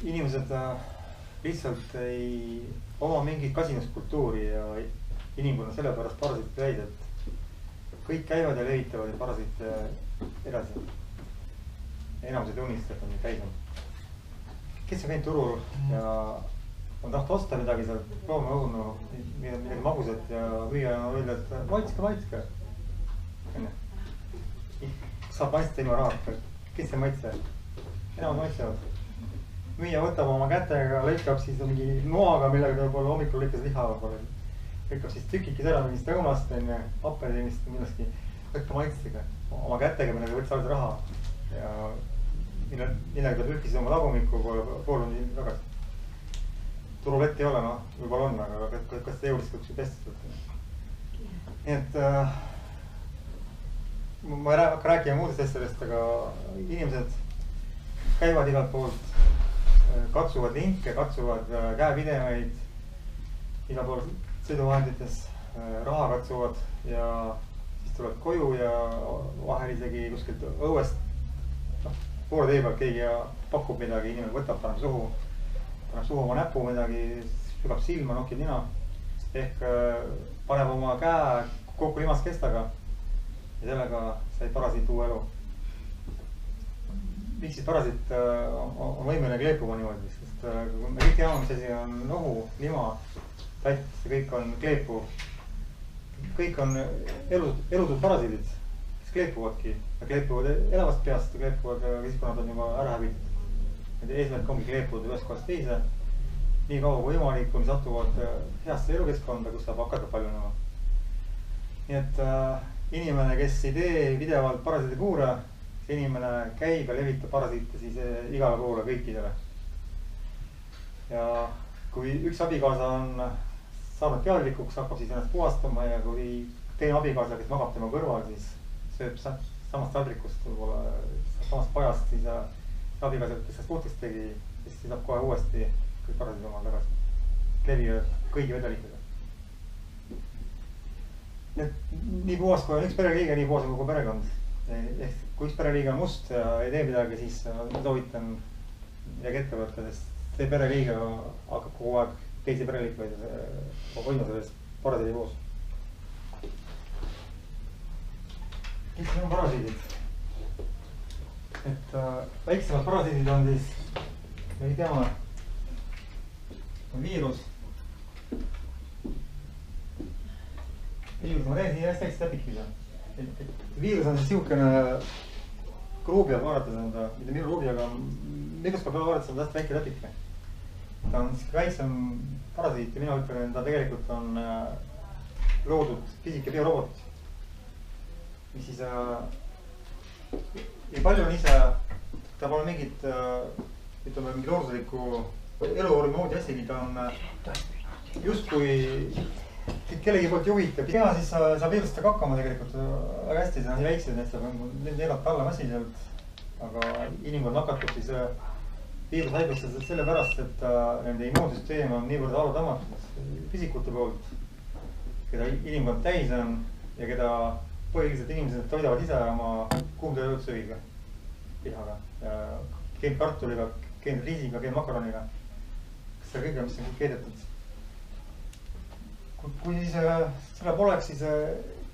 Inimesed lihtsalt ei oma mingit kasinuskultuuri ja inimkonna sellepärast parasiit väid, et kõik käivad ja levitavad ja parasiite edasi. Enamused unistajad on käinud. Kes on käinud turul ja on tahtnud osta midagi seal loomaõunu, midagi magusat ja müüa on öelda, et maitske. Saab maitsta ilma rahata. Kes see maitse? Enam maitsevad. Müüa võtab oma kätega, lõikab siis mingi noaga, millega ta võib-olla hommikul lõikas liha võib-olla. Lõikab siis tükikis ära mingist õunast, apelsinist, millestki. Võtka maitsega. Oma kätega, millega võtta saada raha. Ja millega ta lükis oma tagumiku pool on nii tagasi. Turulett ei ole, võib-olla on, aga kas see jõulis kõiks ju pestud? Nii et ma ei hakka rääkima muudest asjadest, aga inimesed käivad igalt poolt, katsuvad linke, katsuvad käepidemeid, igal pool sõiduvahendites raha katsuvad ja siis tulevad koju ja vahel isegi kuskilt õuest poole tee pealt keegi pakub midagi, inimene võtab, paneb suhu oma näpu midagi, sügab silma, nokib nina ehk paneb oma käe kokku limaskestaga ja sellega sai parasiit uue elu. Miks siis parasiit on võimeline kleepuma niimoodi, sest me kõik teame, mis asi on nohu, lima, tatt, see kõik on kleepuv. Kõik on elutud parasiidid, kes kleepuvadki ja kleepuvad elavast peast ja kleepuvad siis, kui nad on juba ära hävitud. Nende eesmärk ongi kleepuda ühest kohast teise, nii kaua kui võimalik, kuni satuvad heasse elukeskkonda, kus saab hakata paljunema. Nii et inimene, kes ei tee pidevalt parasiidi kuure, see inimene käib ja levitab parasiite siis igale poole kõikidele. Ja kui üks abikaasa on saanud teadlikuks, hakkab siis ennast puhastama ja kui teine abikaasa, kes magab tema kõrval, siis sööb samast taldrikust, samast pajast, siis abikaasa, kes sellest puhtaks tegi, siis saab kohe uuesti kõik parasiid omal tagasi. Levivad kõigi vedelikega. Nii puhas, kui on üks pereliige, nii puhas on kogu perekond. Ehk kui üks pereliige on must ja ei tee midagi, siis ma soovitan midagi ette võtta, sest see pereliige hakkab kogu aeg teisi pereliikmeid hoidma selles parasiidi koos. Mis on parasiidid? Et väiksemad parasiidid on siis, me ei teame, on viirus. Viirus, ma teen siin hästi täpikise. Viirus on siis siukene kruubi all vaadates on ta, mitte minu kruubi, aga mikroskoopi all vaadates on ta hästi väike täpike. Ta on siis väiksem parasiit ja mina ütlen, et ta tegelikult on loodud pisike biorobot, mis siis ei palju on ise, ta pole mingit, ütleme, mingi looduslikku eluvormi moodi asjagi, ta on justkui kellegi poolt juhitab ja siis saab viirustega hakkama tegelikult väga hästi, see on nii väiksed, et saab neelata alla massiliselt, aga inimkond nakatub siis viirushaigusse sellepärast, et nende immuunsüsteem on niivõrd alla tõmmatud pisikute poolt, keda inimkond täis on ja keda põhiliselt inimesed toidavad ise oma kuumtööjõudsöögiga, lihaga, geenkartuliga, geenriisiga, geenmakaroniga, kas see kõige, mis on keedetud. Kui siis selle poleks, siis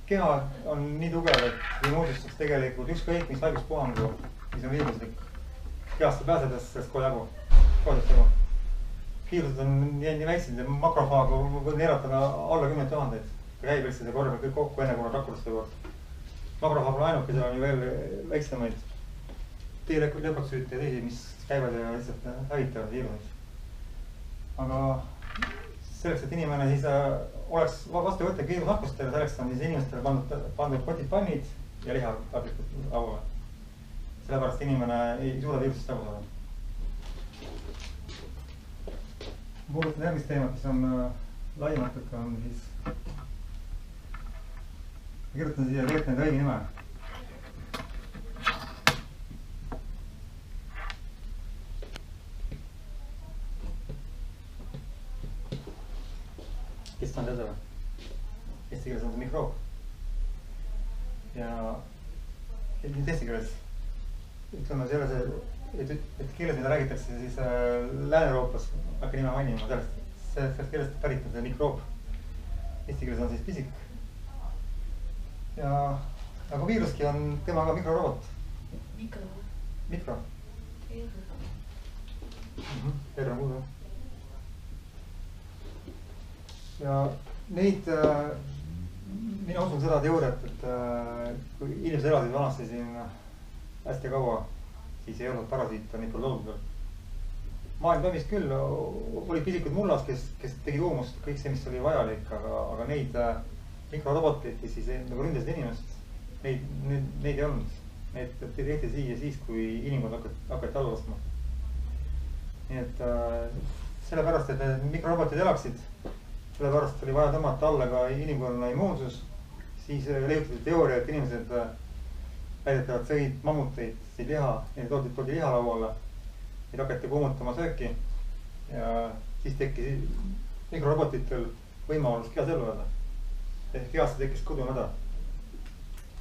keha on nii tugev, et immuunsuseks tegelikult ükskõik mis haiguspuhangu, mis on viiruslik, kehasse pääsedes sellest kohe jagu. Viirused on nii väiksed ja makrofaagu võib neeratada alla 10 000. Ta käib lihtsalt ja korjab kõik kokku enne, kui nad rakkuduste kord. Makrofaag on ainuke, seal on ju veel väiksemaid T-leprotsüüte ja teisi, mis käivad ja lihtsalt hävitavad viirused. Aga selleks, et inimene siis oleks vastu võtta viirusnakkustele, selleks on siis inimestele pandud potid, pannid ja liha tablikud lauale. Sellepärast inimene ei suuda viirusest jagu saada. Puudutan järgmist teemat, mis on laiemalt, on siis ma kirjutan siia tegelikult nende õige nime. Kes ta on teada või? Eesti keeles on see mikroob. Ja eesti keeles ütleme selle et keeles, mida räägitakse siis Lääne-Euroopas, hakka nime mainima, sellest keelest pärit on see mikroop. Eesti keeles on siis pisik. Ja nagu viiruski on tema ka mikrorobot. Mikro. R on kuulda. Ja neid, mina usun seda teooriat, et kui inimesed elasid vanasti siin hästi kaua, siis ei olnud parasiite nii palju loodudel. Maailm toimis küll, olid pisikud mullas, kes tegid uumust, kõik see, mis oli vajalik, aga neid mikroroboteid, kes siis nagu ründasid inimest, neid ei olnud. Need tehti siis, kui inimkond hakati alla laskma. Nii et sellepärast, et need mikrorobotid elaksid, sellepärast oli vaja tõmmata alla ka inimkonna immuunsus, siis leiutati teooria, et inimesed väidetavalt sõid mammuteid, sõid liha, neid toodi lihalauale, neid hakati kuumutama sööki ja siis tekkis mikrorobotitel võimalus kehas ellu jääda. Ehk kehas tekkis kodumõda,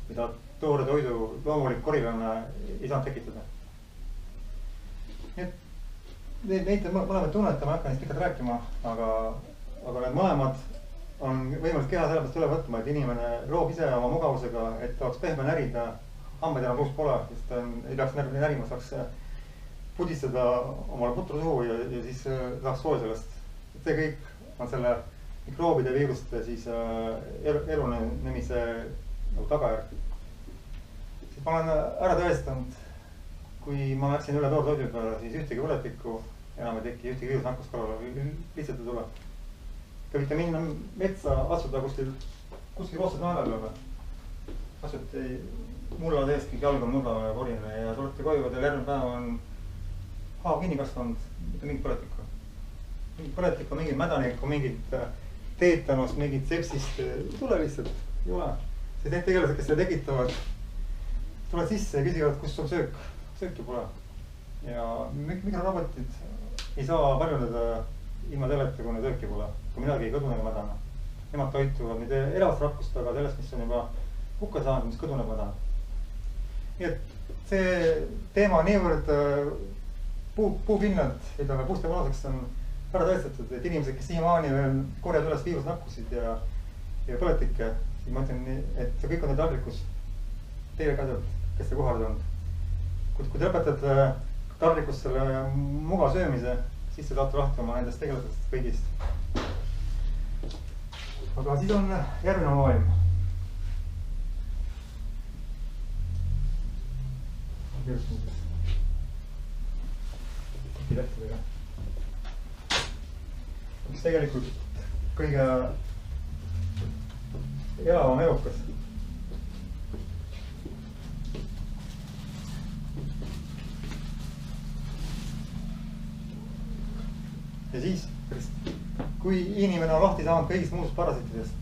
mida toore toidu loomulik korilanna ei saanud tekitada. Neid mõlemad tunnete, ma hakkan neist pikalt rääkima, aga need mõlemad on võimalik keha sellepärast üle võtma, et inimene loob ise oma mugavusega, et ta oleks pehme närida, hambaid enam suus pole, sest ei peaks närima, saaks pudistada omale putru suhu ja siis saaks sooja sellest. See kõik on selle mikroobide viiruste siis elunemise tagajärg. Siis ma olen ära tõestanud, kui ma läksin üle toortoidu peale, siis ühtegi põletikku enam ei teki, ühtegi viirusnakkust korrale, lihtsalt ei tule. Te võite minna metsa, astuda kuskil koostas naela peale. Asute mulla teest, kõik jalg on mulla ja korine ja tulete koju, teil järgmine päev on haav kinni kasvanud, mitte mingit põletikku. Mingit põletikku, mingit mädanikku, mingit teetanust, mingit sepsist, tule lihtsalt, ei ole. See need tegelased, kes seda tekitavad, tulevad sisse ja küsivad, kus on söök. Sööki pole. Ja mikrorobotid ei saa paljuneda ilma selleta, kui sööki pole. Kui midagi ei kõdunega mädana. Nemad toituvad mitte elavast rakkust, aga sellest, mis on juba hukka saanud, mis kõduneb mädana. Nii et see teema niivõrd puupinnalt, ütleme puuste vanuseks on ära tõestatud, et inimesed, kes siiamaani veel korjad üles viirusnakkusid ja põletikke, siis ma ütlen, et see kõik on taldrikus teile ka sealt, kes see kohal on. Kui te lõpetad taldrikus selle muga söömise, siis te saate lahti oma nendest tegelasest kõigist. Aga siis on järgmine maailm. Üks tegelikult kõige elavam elukas. Ja siis, kui inimene on lahti saanud kõigist muust parasiitidest,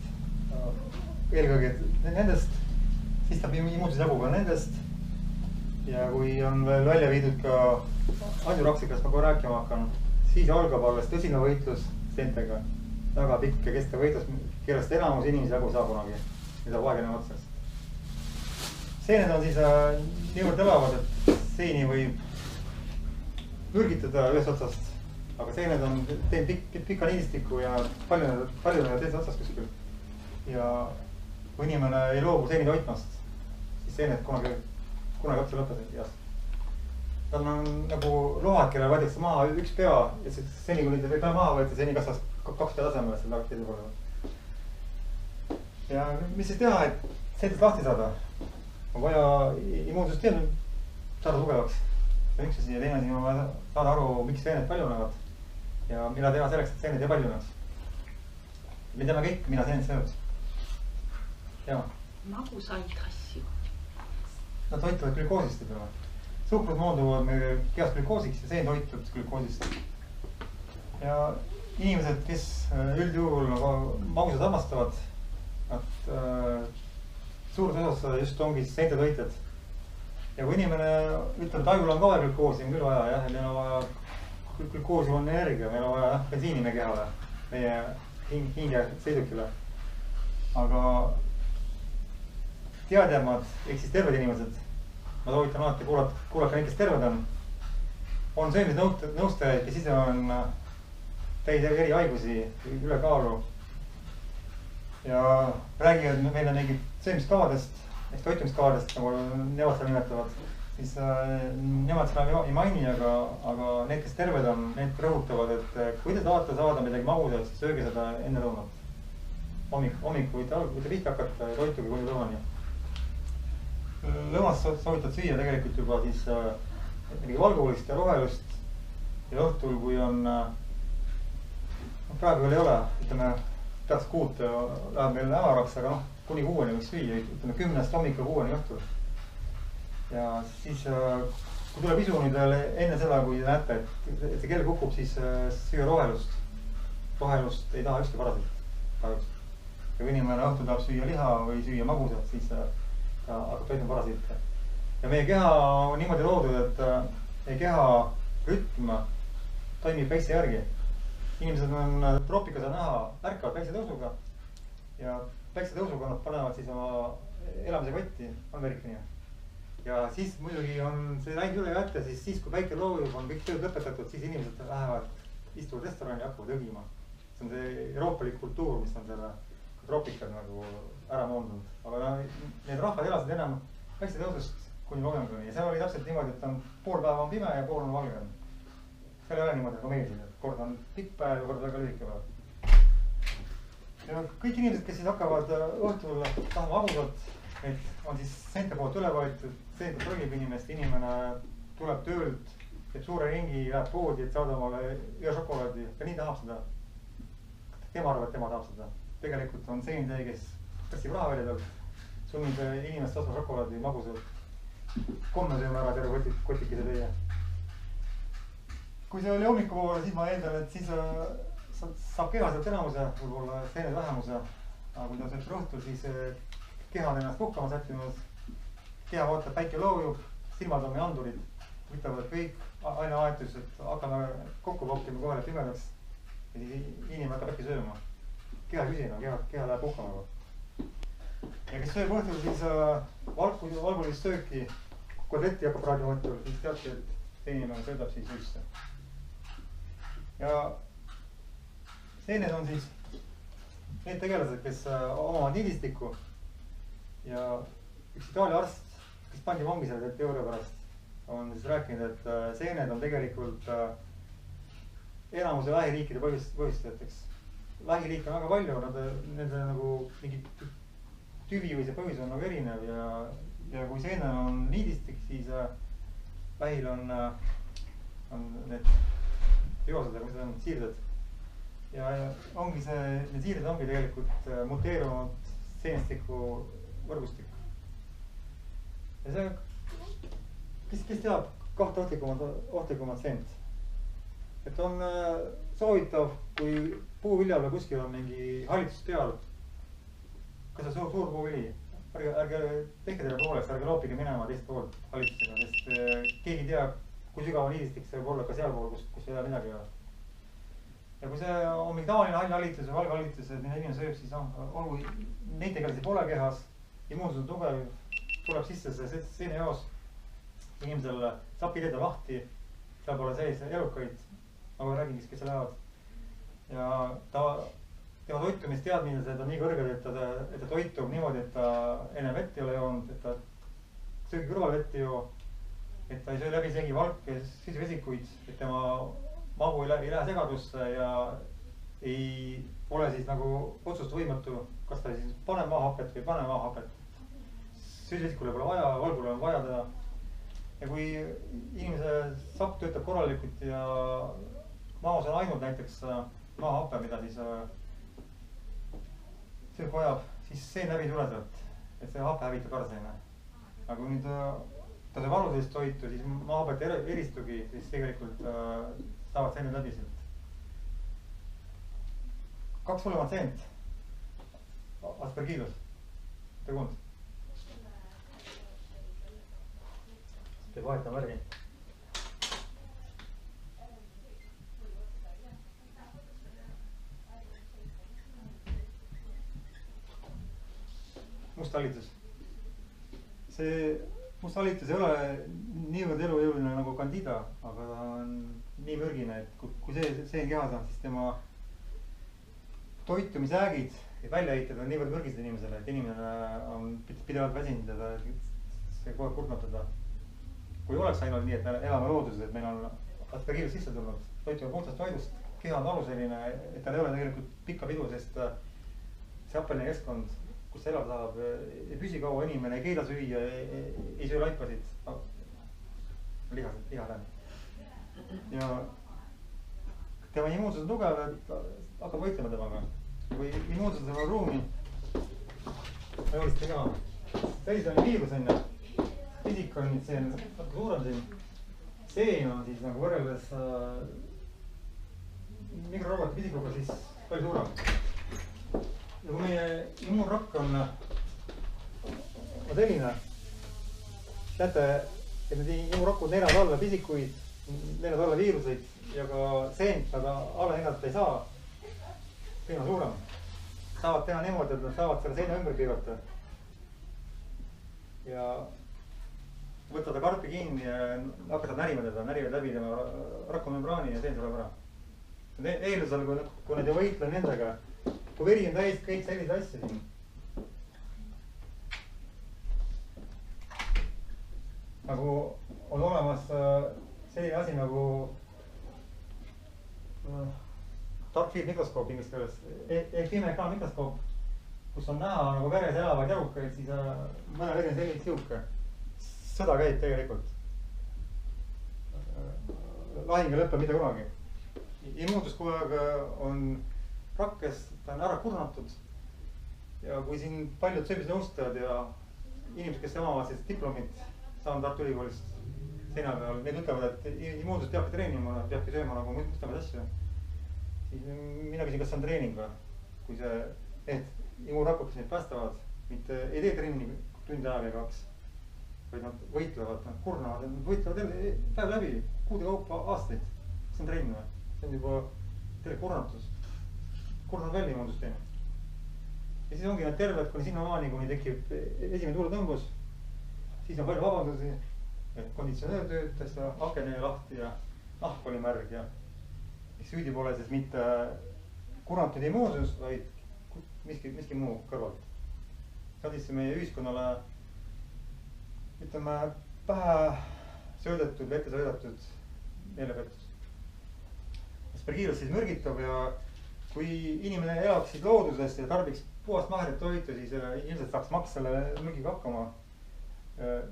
eelkõige nendest, siis ta immuunsus jagub ka nendest. Ja kui on veel välja viidud ka anjuraksid, kellest ma kohe rääkima hakkan, siis algab alles tõsine võitlus seentega. Väga pikk ja kestev võitlus, kellest enamus inimesi jagu saa kunagi, mida vaegene otsast. Seened on siis niivõrd elavad, et seeni võib mürgitada ühest otsast. Aga seened on pika niidistiku ja palju teises otsas kuskil. Ja kui inimene ei loobu seeni toitmast, siis seened kunagi otsa lõpetasid heast. Tal on nagu lohad, kellele võetakse maha üks pea ja seni, kui neid pea maha võeti, seni kasvas 2 pea tasemele selle teise poole. Ja mis siis teha, et seentest lahti saada? On vaja immuunsüsteemi saada tugevaks. See on üks asi ja teine asi on vaja saada aru, miks seened paljunevad. Ja mida teha selleks, et seened ei paljuneks. Me teame kõik, mida seened söövad. Magusaid asju. Nad toituvad glükoosist. Suhkrud mooduvad meie kehast glükoosiks ja seen toitub glükoosist. Ja inimesed, kes üldjuhul magusad hammastavad, nad suures osas just ongi seente toitjad. Ja kui inimene ütleb, et ajul on ka glükoosi, on küll vaja, jah, meil on vaja glükoosi on energia, meil on vaja bensiini meie kehale, meie hinge sõidukile. Aga teadjamad, ehk siis terved inimesed, ma soovitan alati kuulake neid, kes terved on. on söömisnõustajaid, kes ise on täis eri haigusi, ülekaalu ja räägivad meile mingid söömiskavadest ehk toitumiskavadest, nagu nemad seda nimetavad, siis nemad seda ei maini, aga need, kes terved on, need rõhutavad, et kui te tahate saada midagi magusat, siis sööge seda enne lõunat. Hommikul võite pihta hakata ja toituge kuni lõunani. Lõunas soovitad süüa tegelikult juba siis midagi valgulist ja rohelust ja õhtul, kui on, praegu veel ei ole, ütleme, peaks 6 läheb meil hämaraks, aga kuni 6 võiks süüa, ütleme 10 hommikul 6 õhtul. Ja siis, kui tuleb isu nüüd veel enne seda, kui näete, et see kell kukub, siis süüa rohelust. Rohelust ei taha ükski parasiit kahjuks. Ja kui inimene õhtul tahab süüa liha või süüa magusat, siis ta hakkab toitma parasiite. Ja meie keha on niimoodi loodud, et meie keha rütm toimib päikse järgi. Inimesed on troopikas on näha, ärkavad päiksetõusuga ja päiksetõusuga nad panevad siis oma elamise kotti, Ameerikani. Ja siis muidugi on see läinud üle kätte, siis kui päike loojub, on kõik tööd lõpetatud, siis inimesed lähevad, istuvad restorani ja hakkavad õgima. See on see euroopalik kultuur, mis on selle troopikad nagu ära moondunud. Aga need rahvad elasid enam päiksetõusust kuni loojanguni ja seal oli täpselt niimoodi, et on pool päeva on pime ja pool on valge. Seal ei ole niimoodi nagu meil siin, et kord on pikk päev ja kord väga lühike päev. Ja kõik inimesed, kes siis hakkavad õhtul tahma magusat, et on siis seente poolt üle võetud, seente trogib inimest, inimene tuleb töölt, teeb suure ringi, läheb poodi, et saada omale ühe šokolaadi ja nii tahab seda. Tema arvab, et tema tahab seda. Tegelikult on seenitee, kes tõstib raha välja tal, sunnib inimest ostma šokolaadi magusalt. Komme sööme ära terve kotikese teie. Kui see oli hommikupoole, siis ma eeldan, et siis saab keha sealt enamuse, võib-olla seened vähemuse. Aga kui ta sööb õhtul, siis keha on ennast puhkama sättinud. Keha vaatab, päike loojub, silmad on meie andurid. Ütlevad kõik aina aetus, et hakkame kokku pokkima kohale pimedaks. Ja siis inimene hakkab äkki sööma. Keha küsina, keha läheb puhkama. Ja kes sööb õhtul, siis valgulist sööki, kui letti hakkab raadima õhtul, siis teadki, et see inimene söödab siis üldse. Ja seened on siis need tegelased, kes omavad niidistikku ja üks Itaalia arst, kes pandi vangi selle teooria pärast, on siis rääkinud, et seened on tegelikult enamuse vähiliikide põhjustajateks. Vähiliike on väga palju, nende nagu mingi tüvi või see põhjus on nagu erinev ja kui seenel on niidistik, siis vähil on need teosed, mis on siirded. Ja ongi need siirded ongi tegelikult muteerunud seenestiku võrgustik. Ja see, kes teab kahte ohtlikumat seent? Et on soovitav, kui puuviljal või kuskil on mingi hallitus peal, kas see suur puuvili, ärge tehke teile pooleks, ärge loopige minema teist poolt hallitusega, sest keegi teab, kui sügav niidistik see võib olla ka sealpool, kus ei ole midagi ei ole. Ja kui see on mingi tavaline hall hallitus või valge hallitus, et inimene sööb, siis olgu neid tegelasi pole kehas, immuunsus on tugev, tuleb sisse see seenejoos, inimesel saab pidada lahti, seal pole sees elukaid, nagu räägin, kes lähevad. Ja tema toitumisteadmised on nii kõrged, et ta toitub niimoodi, et ta enne vett ei ole joonud, et ta söögi kõrval vett ei joo, et ta ei söö läbi segi valke süsivesikuid, et tema magu ei lähe segadusse ja ei ole siis nagu otsustusvõimetu, kas ta siis paneb maahapet või ei pane maahapet. Süsivesikule pole vaja, valgule on vaja teda. Ja kui inimese sapp töötab korralikult ja maos on ainult näiteks maahape, mida siis sööb vajab, siis seen läbi tule sealt, et see hape hävitab ära seene. Aga kui nüüd ta sööb aluselist toitu, siis maahapet eristugi, siis tegelikult saavad seened läbi sealt. 2 hullemat seent aspergillus, tegund. Peab vahetama värvi. Must hallitus. See must hallitus ei ole niivõrd elujõuline nagu Candida, aga ta on mürgine, et kui see on kehas on, siis tema toitumisjäägid ja väljaheited on niivõrd mürgised inimesele, et inimene on pidevalt väsinud ja see kogu aeg kurnab teda. kui oleks ainult nii, et me elame looduses, et meil on aspergiilus sisse tulnud, toitume puhtast toidust, keha on aluseline, et tal ei ole tegelikult pikka pidu, sest see happeline keskkond, kus elada saab, ei püsi kaua, inimene ei keela süüa, ei söö laipasid, liha läbi. ja tema immuunsus on tugev, et hakkab võitlema temaga. kui immuunsus on ruumi, ma joonistan ka. selline viirus on ju, pisik on, see on natuke suurem siin. seen on siis nagu võrreldes mikroroboti pisikuga siis palju suurem. ja kui meie immuunrakk on selline, teate, et need immuunrakud neelavad alla pisikuid, neelavad alla viiruseid ja ka seent nad alla neelata ei saa. seena suurem. saavad teha niimoodi, et nad saavad selle seina ümber piirata. ja võtta ta karpi kinni ja hakata närima teda, närivad läbi tema rakumembraani ja seen tuleb ära. eeldusel, kui nad ei võitle nendega, kui veri on täis kõik selliseid asju siin. nagu on olemas selline asi nagu dark field mikroskoop inglise keeles, pime ekraanmikroskoop, kus on näha nagu veres elavaid jalukaid, siis mõne veri on selline sihuke. sõda käib tegelikult. lahing ei lõpe mitte kunagi. immuunsus kogu aeg on rakkes, ta on ära kurnatud. ja kui siin paljud söömisnõustajad ja inimesed, kes omavad sellist diplomit saanud Tartu Ülikoolist seina peal, need ütlevad, et immuunsust peabki treenima, peabki sööma nagu mustamaid asju. siis mina küsin, kas see on treening või? kui see, need immuunrakud, kes neid päästavad, mitte ei tee trenni tund aega või 2, vaid nad võitlevad, nad kurnavad, nad võitlevad päev läbi, kuude kaupa, aastaid. see on trenn või? see on juba terve kurnatus. kurnad välja immuunsüsteemi. ja siis ongi nad terved kuni sinnamaani, kuni tekib esimene tuuletõmbus. siis on palju vabandusi, et konditsionöör töötas ja aken oli lahti ja nahk oli märg ja süüdi pole siis mitte kurnatud immuunsus, vaid miski muu kõrvalt. see on siis meie ühiskonnale, ütleme, pähe söödetud, ette söödetud meelepettus. Aspergillus siis mürgitab ja kui inimene elaks siis looduses ja tarbiks puhast mahedat toitu, siis ilmselt saaks maks selle mürgiga hakkama.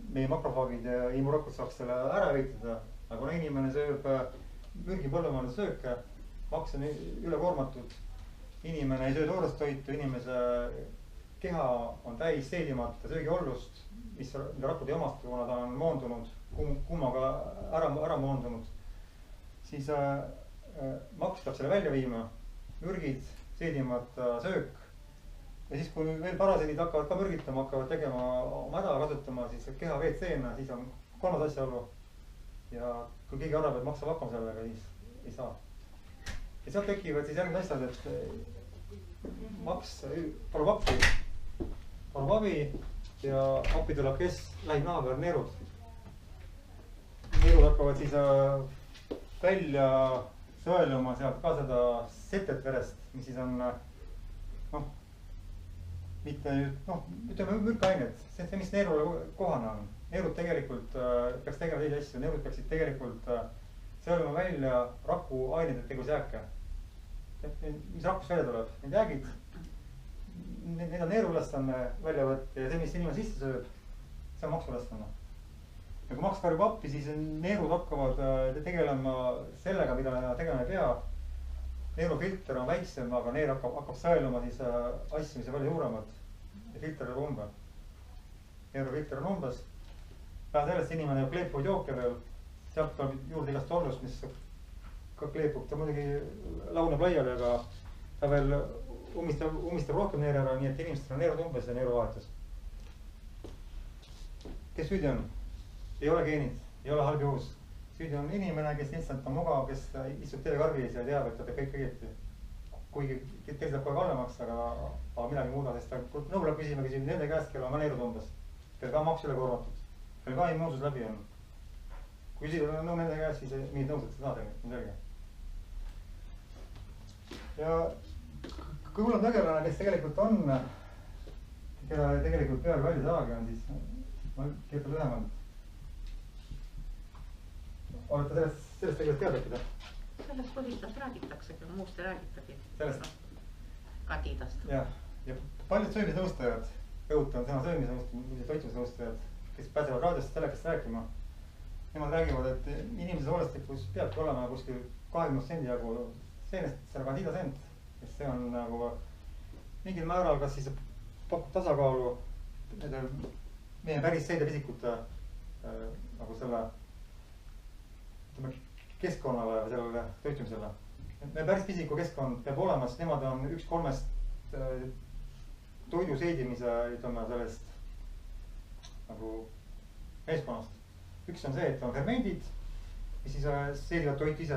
meie makrofaagid ja immuunrakud saaks selle ära võitleda, aga kuna inimene sööb mürgi põllumajandussööke, maks on ülekoormatud, inimene ei söö toorest toitu, inimese keha on täis seedimata söögiollust, mida rakud ei omasta, kuna ta on moondunud, kummaga ära moondunud, siis maks peab selle välja viima, mürgid, seedimata söök. ja siis, kui veel parasiidid hakkavad ka mürgitama, hakkavad tegema oma häda kasutama, siis keha WC-na, siis on kolmas asjaolu. ja kui keegi arvab, et maks saab hakkama sellega, siis ei saa. ja sealt tekivad siis järgmised asjad, et maks palub abi ja appi tuleb kes? lähinaaber, neerud. neerud hakkavad siis välja sõeluma sealt ka seda setet verest, mis siis on mitte ütleme mürkained, see, mis neerule kohane on. neerud tegelikult peaks tegema selliseid asju, neerud peaksid tegelikult sõeluma välja raku aineid tegusjääke. mis rakust välja tuleb, need jäägid, need on neeru ülesanne välja võtta ja see, mis inimene sisse sööb, see on maksu ülesanne. ja kui maks karjub appi, siis neerud hakkavad tegelema sellega, mida nad tegema ei pea. neerufilter on väiksem, aga neer hakkab sõeluma siis asju, mis on palju suuremad. ja filter on umbe. neerufilter on umbes. pähe sellest inimene kleepuvad jooke veel. sealt tuleb juurde igast tollust, mis ka kleepub. ta muidugi launeb laiali, aga ta veel ummistab rohkem neeri ära, nii et inimestel on neerud umbes ja neeruvahetus. kes süüdi on? ei ole geenid, ei ole halb juhus. süüdi on inimene, kes lihtsalt on mugav, kes istub TV-karbi ees ja teab, et ta teeb kõik õieti. kuigi teised läheb kohe halvemaks, aga midagi muuda, sest ta nõu läheb küsima nende käest, kellel on neerud umbes. Kel ka maks üle koormatud. Kel ka immuunsus läbi on. kui küsida nõu nende käest, siis mingid nõused seda tegema, on selge. ja kui hullem tegelane, kes tegelikult on, keda tegelikult peaaegu välja saagi on, siis ma kirjutan lühemalt. Olete sellest tegelikult teadlikud? Sellest põhiliselt räägitaksegi, muust ei räägitagi. Sellest? Kadidast. Ja paljud söömisnõustajad, õhutan sõna söömisnõustajad, toitumisnõustajad, kes pääsevad raadiost telekast rääkima. Nemad räägivad, et inimese olestikus peabki olema kuskil 20% jagu seenest, selle kandida seent. Kes see on nagu mingil määral, kas siis pakub tasakaalu meie päris seedepisikute nagu selle keskkonnale või sellele toitumisele. Meie päris pisiku keskkond peab olema, sest nemad on 1/3 toidu seedimise, ütleme sellest nagu meeskonnast. Üks on see, et on fermendid, mis siis seedivad toit ise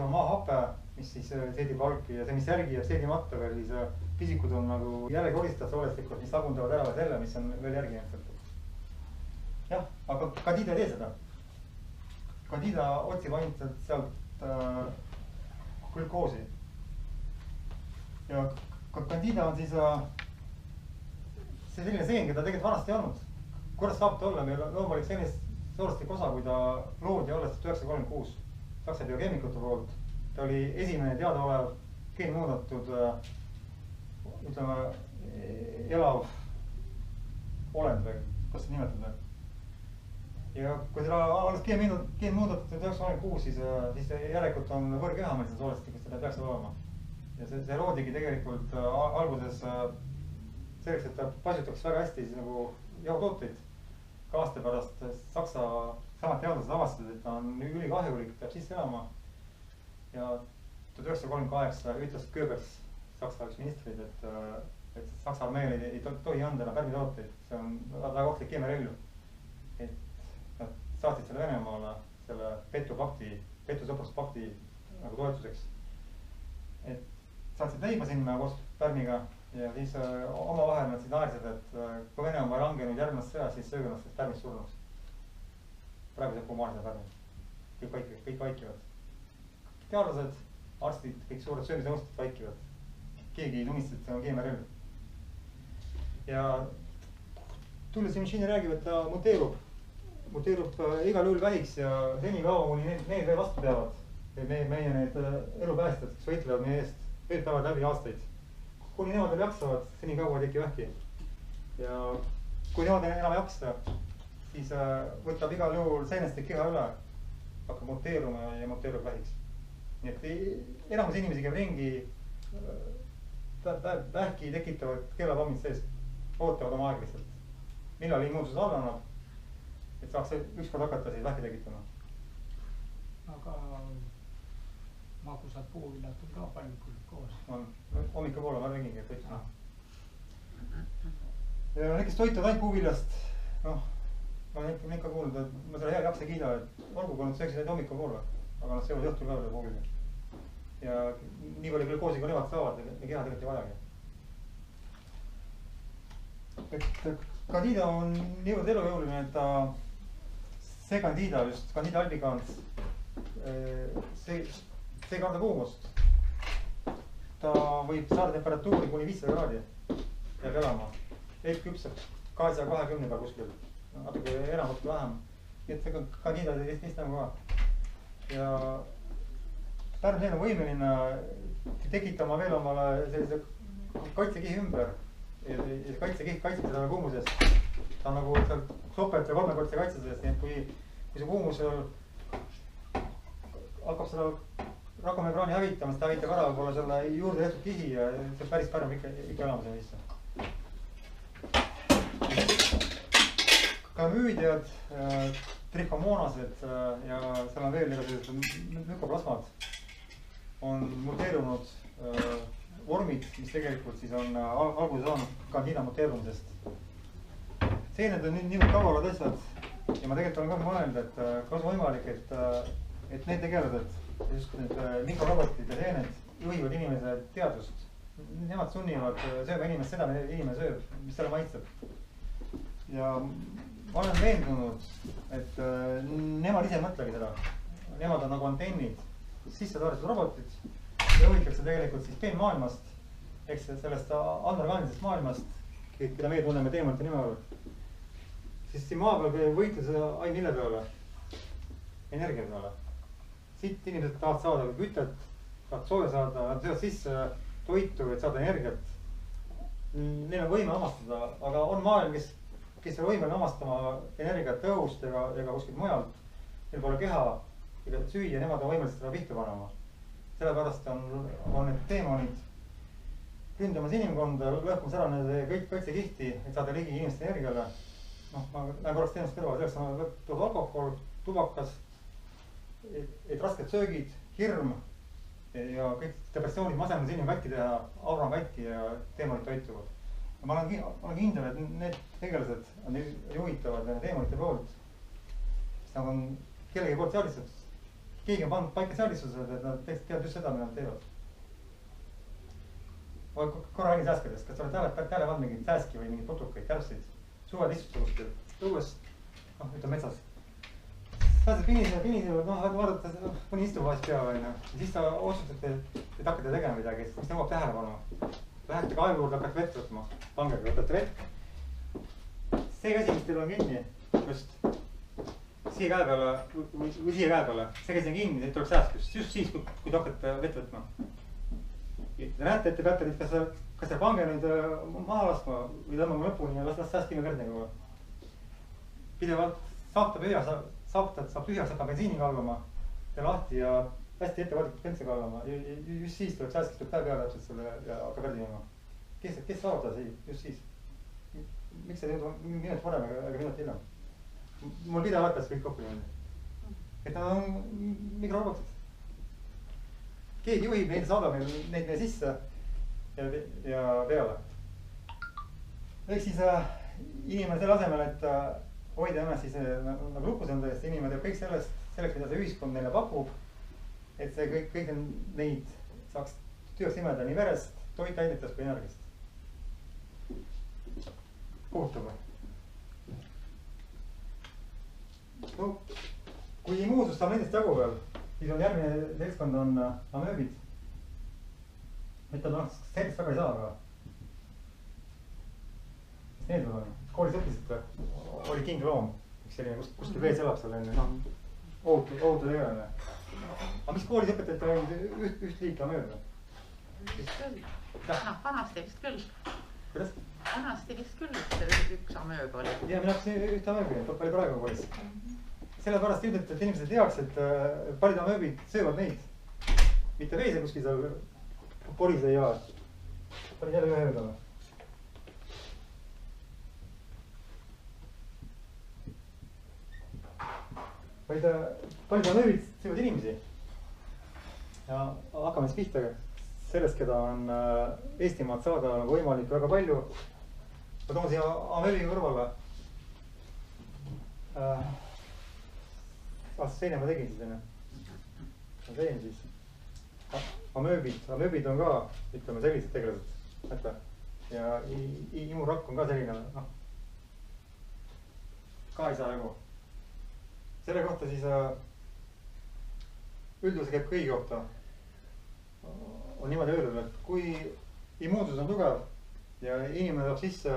on maahape, mis siis seedib valki ja see, mis järgi jääb seedimata veel, siis pisikud on nagu jällegi olistajad olestikud, mis lagundavad ära selle, mis on veel järgi jäänud. Jah, aga Candida ei tee seda. Candida otsib ainult sealt glükoosi. Ja Candida on siis see selline seen, keda tegelikult vanasti ei olnud. Kuidas saab ta olla meil loomulik sellist soorustik osa, kui ta loodi alles 1936 Saksa biokeemikute poolt. Ta oli esimene teadaolev geenmuudatud, ütleme, elav olend või, kuidas seda nimetada. Ja kui seda alles geenmuudatud 1936, siis järelikult on võrkeha meil seda soorustikust, seda peaks olema. Ja see loodigi tegelikult alguses selleks, et ta paisutaks väga hästi siis nagu jahutooteid. Ka aasta pärast Saksa samad teadlased avastasid, et ta on ülikahjulik, peab sisse elama. Ja 1938 ütles Goebbels, Saksa üks ministrid, et Saksa armeel ei tohi anda enam pärmitooteid. See on väga ohtlik keemiarelv. Et nad saatsid selle Venemaale selle petusõpruspakti nagu toetuseks. Et saatsid leiba sinna koos pärmiga ja siis omavahel nad siis naersid, et kui Venemaa langenud järgmast sõja, siis sööge nad sellest pärmist surnuks. Praegu see kumaarse pärmi. Kõik vaikivad. Teadlased, arstid, kõik suured söömisnõustajad vaikivad. Keegi ei tunnista, et see on keemiarelv. Ja tulles mašiini räägib, et ta muteerub igal juhul vähiks ja senikaua, kuni need veel vastu peavad. Meie need elupäästjad, kes võitlevad meie eest, veetavad läbi aastaid. Kuni nemad veel jaksavad, senikaua teki vähki. Ja kui nemad enam jaksta, siis võtab igal juhul seenestik keha üle, hakkab muteeruma ja muteerub vähiks. Nii et enamus inimesi käib ringi, vähki tekitavad keelapommid sees, ootavad oma aeg lihtsalt. Millal immuunsus alla annab, et saaks ükskord hakata siis vähki tekitama. Aga magusad puuviljad on ka palju glükoos. Hommikupoole ma räägingi, et toitu. Ja need, kes toitavad ainult puuviljast, noh, ma olen ikka kuulnud, et ma selle hea japs ei kiida, et olgu, kui nad sööksid ainult hommikupoole, aga nad söövad õhtul ka veel puuvilja. Ja nii palju glükoosi, kui nemad saavad, ja keha tegelikult ei vajagi. Et Candida on niivõrd elujõuline, et see Candida, just Candida albicans, see kardab kuumust. Ta võib saada temperatuuri kuni 500 kraadi jääb elama. Leib küpseb 220 peal kuskil, natuke enam, natuke vähem. Nii et see Candida teist näeme ka. Ja pärm on võimeline tekitama veel omale sellise kaitsekihi ümber. Ja see kaitsekiht kaitseb seda kuumusest. Ta on nagu sopet ja kolmekordse kaitsedes, nii et kui see kuumus hakkab seda rakumembraani hävitama, siis ta hävitab ära võib-olla selle juurde tehtud kihi ja see päris pärm ikka elama see sisse. Klamüüdiad, trichomoonased ja seal on veel mükoplasmad on muteerunud vormid, mis tegelikult siis on alguse saanud Candida muteerumisest. Seened on niivõrd kavalad asjad ja ma tegelikult olen ka mõelnud, et kas on võimalik, et need tegelased, just need mikrorobotid ja seened juhivad inimese teadvust. Nemad sunnivad sööma inimest seda, mida inimene sööb, mis talle maitseb. Ja ma olen veendunud, et nemad ise mõtlegi seda. Nemad on nagu antennid, sisse toodetud robotid, juhitakse tegelikult siis geenmaailmast ehk sellest androorgaanilisest maailmast, mida meie tunneme teemante nime all. Siis siin maa peal käib võitlus ainult mille peale? Energia peale. Siit inimesed tahavad saada kütet, tahavad sooja saada, nad söövad sisse toitu, et saada energiat. Neil on võime omastada, aga on maailm, kes ei ole võimeline omastama energiat õhust ega kuskilt mujalt. Neil pole keha ega süüa, nemad on võimelised seda pihta panema. Sellepärast on need teemonid ründamas inimkonda, lõhkumas ära nende kõik kaitsekihti, et saada ligi inimeste energiale. Ma lähen korraks teemast kõrva, selleks on tuleb alkohol, tubakas, et rasked söögid, hirm ja kõik depressioonid, masendus inimene katki teha, aura on katki ja teemonid toituvad. Ma olen kindel, et need tegelased juhitavad teemonite poolt, sest nad on kellegi poolt seadistud. Keegi on pannud paika seadistused, et nad teevad just seda, mida nad teevad. Ma korra räägin sääskedest, kas sa oled tähele pannud mingeid sääski või mingeid putukaid, kärbseid? Suvel istuda kuskil õues, ütleme metsas. Sääsed pinisevad, vaadata, mõni istub vahest pea või ja siis ta otsustate, et hakkate tegema midagi, mis nõuab tähelepanu. Lähete kaevu juurde, hakkate vett võtma, pangega võtate vett. See käsi, mis teil on kinni, just siia käe peale või siia käe peale, see käsi on kinni, et tuleb sääskus, just siis, kui te hakkate vett võtma. Te näete, et te peate nüüd kas te pange nüüd maha laskma või tõmbama lõpuni ja las sääst kinni kõrniga. Pidevalt saab tühjaks, hakkab bensiini kallama ja lahti ja hästi ettevaatlikult bentsi kallama. Just siis tuleb sääst, kes tuleb päev peale täpselt selle ja hakkab kõrnima. Kes saab ta just siis? Miks see minut varem ega minut hiljem? Mul pidevalt hakkas kõik kokku niimoodi. Et nad on mikrorobotid. Keegi juhib neid, saadab neid sisse ja peale. Ehk siis inimene selle asemel, et hoida ennast siis nagu lukus enda eest, inimene teeb kõik selleks, mida see ühiskond neile pakub. Et see kõik neid saaks tühjaks imeda nii verest, toitainetest kui energiast. Kohutav või? No, kui immuunsus saab nendest jagu veel, siis on järgmine seltskond on amööbid. Ütleme, sellist väga ei saa, aga mis need on? Koolis õppisite, oli kingloom, üks selline, kuskil vees elab seal enne, ohutu tegelane. Aga mis koolis õpetajate on üht liiki amööbe? Vanasti vist küll. Kuidas? Vanasti vist küll üks amööb oli. Ja mina hakkasin ühte amööbi, palju praegu koolis. Sellepärast ütlete, et inimesed teaks, et paljud amööbid söövad neid. Mitte veise kuskil seal poris ei jaa. Panin jälle ühe öödama. Paljud amööbid söövad inimesi. Ja hakkame siis pihta sellest, keda on Eestimaad saada võimalik väga palju. Ma toon siia amööbi kõrvale. Seine ma tegin siis enne. Ma teen siis. Amööbid on ka, ütleme, sellised tegelased. Näete? Ja imurakk on ka selline, ka ei saa jagu. Selle kohta siis üldus käib kõigi kohta. On niimoodi öeldud, et kui immuunsus on tugev ja inimene saab sisse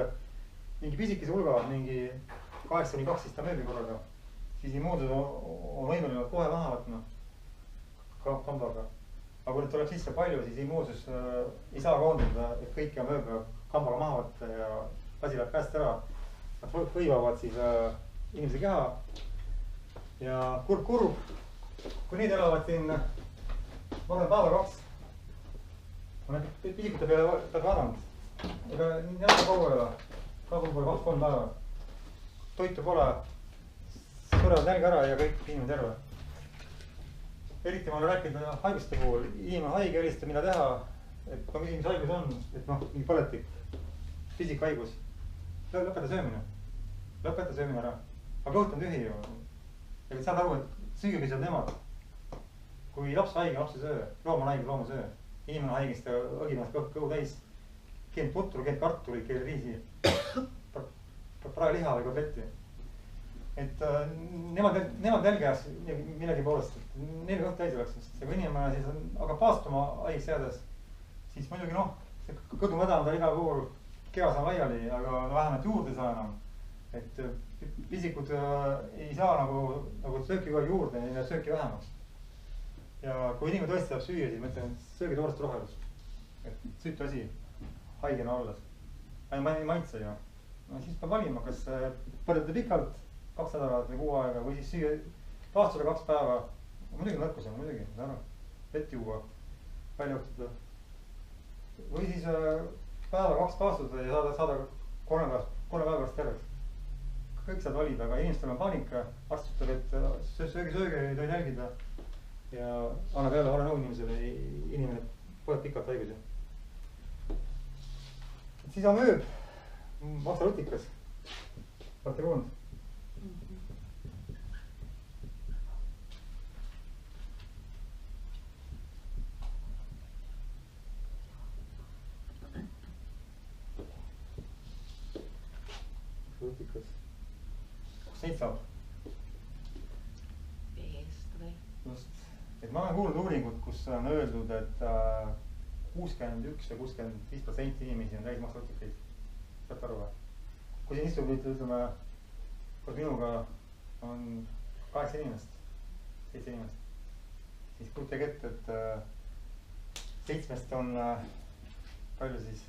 mingi pisikese hulga, mingi 8-12 amööbi korraga, siis immuunsus on võimeline kohe maha võtma kambaga. Aga kui nüüd tuleb sisse palju, siis immuunsus ei saa koonduda, et kõiki amööbe kambaga maha võtta ja asi läheb käest ära. Nad võivavad siis inimese keha ja kurb, kui neid elavad siin, ma olen päeva 2. Ma olen pisikute peale vaadanud. Ega nii kaua ei ole. Kaugel pole 2-3 päeva. Toitu pole. Surevad nälga ära ja kõik inimene terve. Eriti ma olen rääkinud haiguste puhul. Inimene haige helistab, mida teha. Et mis haigus on, et mingi põletik. Fisikhaigus. Lõpeta söömine. Lõpeta söömine ära. Aga kõht on tühi ju. Ja saad aru, et süüa pisab nemad. Kui laps haige, laps ei söö. Loom on haige, loom ei söö. Inimene haigist ja õgimast kõhu täis. Keend putru, keend kartulit, keend riisi. Prae liha või kotletti. et nemad jälgiks millegi poolest, et neil kõht täis oleks, sest kui inimene siis hakkab paastuma haigeks jäädes, siis muidugi noh, see kõdumäda on tal igal pool kehas on laiali, aga vähemalt juurde ei saa enam. Et pisikud ei saa nagu sööki kogu juurde, neil jääb sööki vähemaks. Ja kui inimene tõesti saab süüa, siis ma ütlen, et söögi toorest rohelus. Et süütu asi, haigena olles. Ei maitse ju. No siis peab valima, kas põrdada pikalt 2 nädalat või 6 aega või siis süüa taastada 2 päeva. Muidugi nõrkus on, muidugi, ma saan aru. Vett juua, välja õhtuda. Või siis päeva 2 taastada ja saada 3 päeva pärast terveks. Kõik saad valida, aga inimestel on paanika. Arst ütleb, et söögi ei tohi jälgida. Ja annab jälle vale nõu inimesele, inimene põeb pikalt haigusi. Siis on ööb, maksa rutikas. Olete kuulnud? Rutikas. Kus neid saab? Veest või? Just. Et ma olen kuulnud uuringut, kus on öeldud, et 61 ja 65% inimesi on täis maksarutikaid. Saate aru või? Kui siin istub, ütleme, koos minuga on 8 inimest, 7 inimest. Siis kujutage ette, et 7-st on palju siis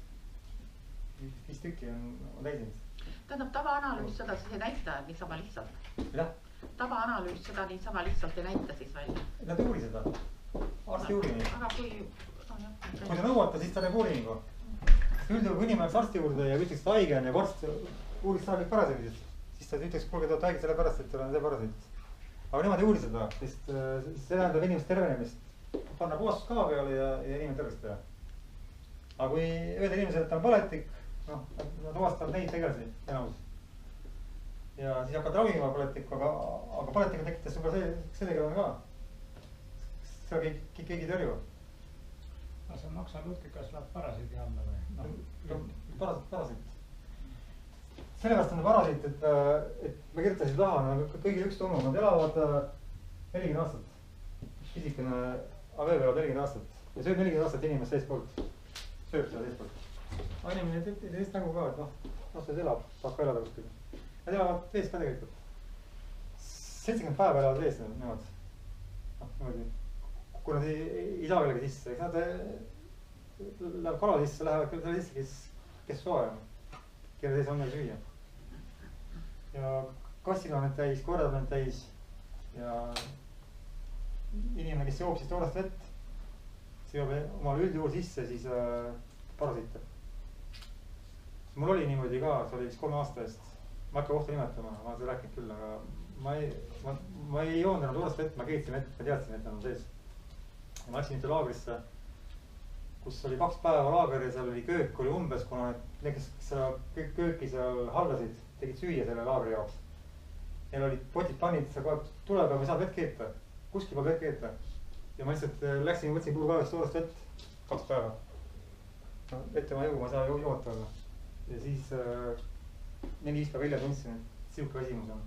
5 tükki on täisinud. Tähendab, tavaanalüüs seda siis ei näita niisama lihtsalt. Mida? Tavaanalüüs seda niisama lihtsalt ei näita siis välja. Nad ei uuri seda. Arst ei uuri neid. Aga kui te nõuate, siis ta teeb uuringu. Üldjuhul, kui inimene läheks arsti juurde ja ütleks, et haige on ja arst uuriks seda kõik parasiidid, siis ta ütleks, kuulge, te olete haige sellepärast, et teil on see parasiid. Aga nemad ei uuri seda, sest see tähendab inimest tervenemist. Panna puhastus ka peale ja inimene tervist teha. Aga kui öelda inimesele, et ta on põletik, noh, nad tuvastavad neid tegelasi enamus. Ja siis hakkad ravima põletikku, aga põletikku tekitas juba see tegelane ka. Seda keegi tõrju. Aga see maksarutikas läheb parasiidi alla või? Parasiit. Sellepärast on parasiit, et ma kirjutasin taha, kõigil üks tunnu, nad elavad 40 aastat. Pisikene AV elab 40 aastat ja sööb 40 aastat inimest seespoolt. Sööb seda seespoolt. Aga inimene ei teist nägu ka, et noh, aastaid elab, tahab ka elada kuskil. Nad elavad vees ka tegelikult. 70 päeva elavad vees nemad. Noh, niimoodi. Kui nad ei saa kellegi sisse, eks nad läheb kala sisse, lähevad küll selle sisse, kes soe on. Kelle sees on veel süüa. Ja kassil on need täis, koerad on need täis. Ja inimene, kes joob siis toorest vett, see joob omal üldjuhul sisse, siis parasiite. Mul oli niimoodi ka, see oli 3 aasta eest. Ma ei hakka kohta nimetama, ma olen seda rääkinud küll, aga ma ei joonud enam toorest vett, ma keetsin vett, ma teadsin, et nad on sees. Ja ma läksin ühte laagrisse, kus oli 2 päeva laager ja seal oli köök oli umbes, kuna need, kes seda kööki seal haldasid, tegid süüa selle laagri jaoks. Neil olid potid, pannid, sa kohe tuleb ja ma ei saanud vett keeta. Kuskil pole vett keeta. Ja ma lihtsalt läksin, võtsin puurkaevast toorest vett 2 päeva. No, ette ma ei jõu, ma ei saa joota olla. Ja siis 4-5 päeva hiljem tundsin, et siuke väsimus on.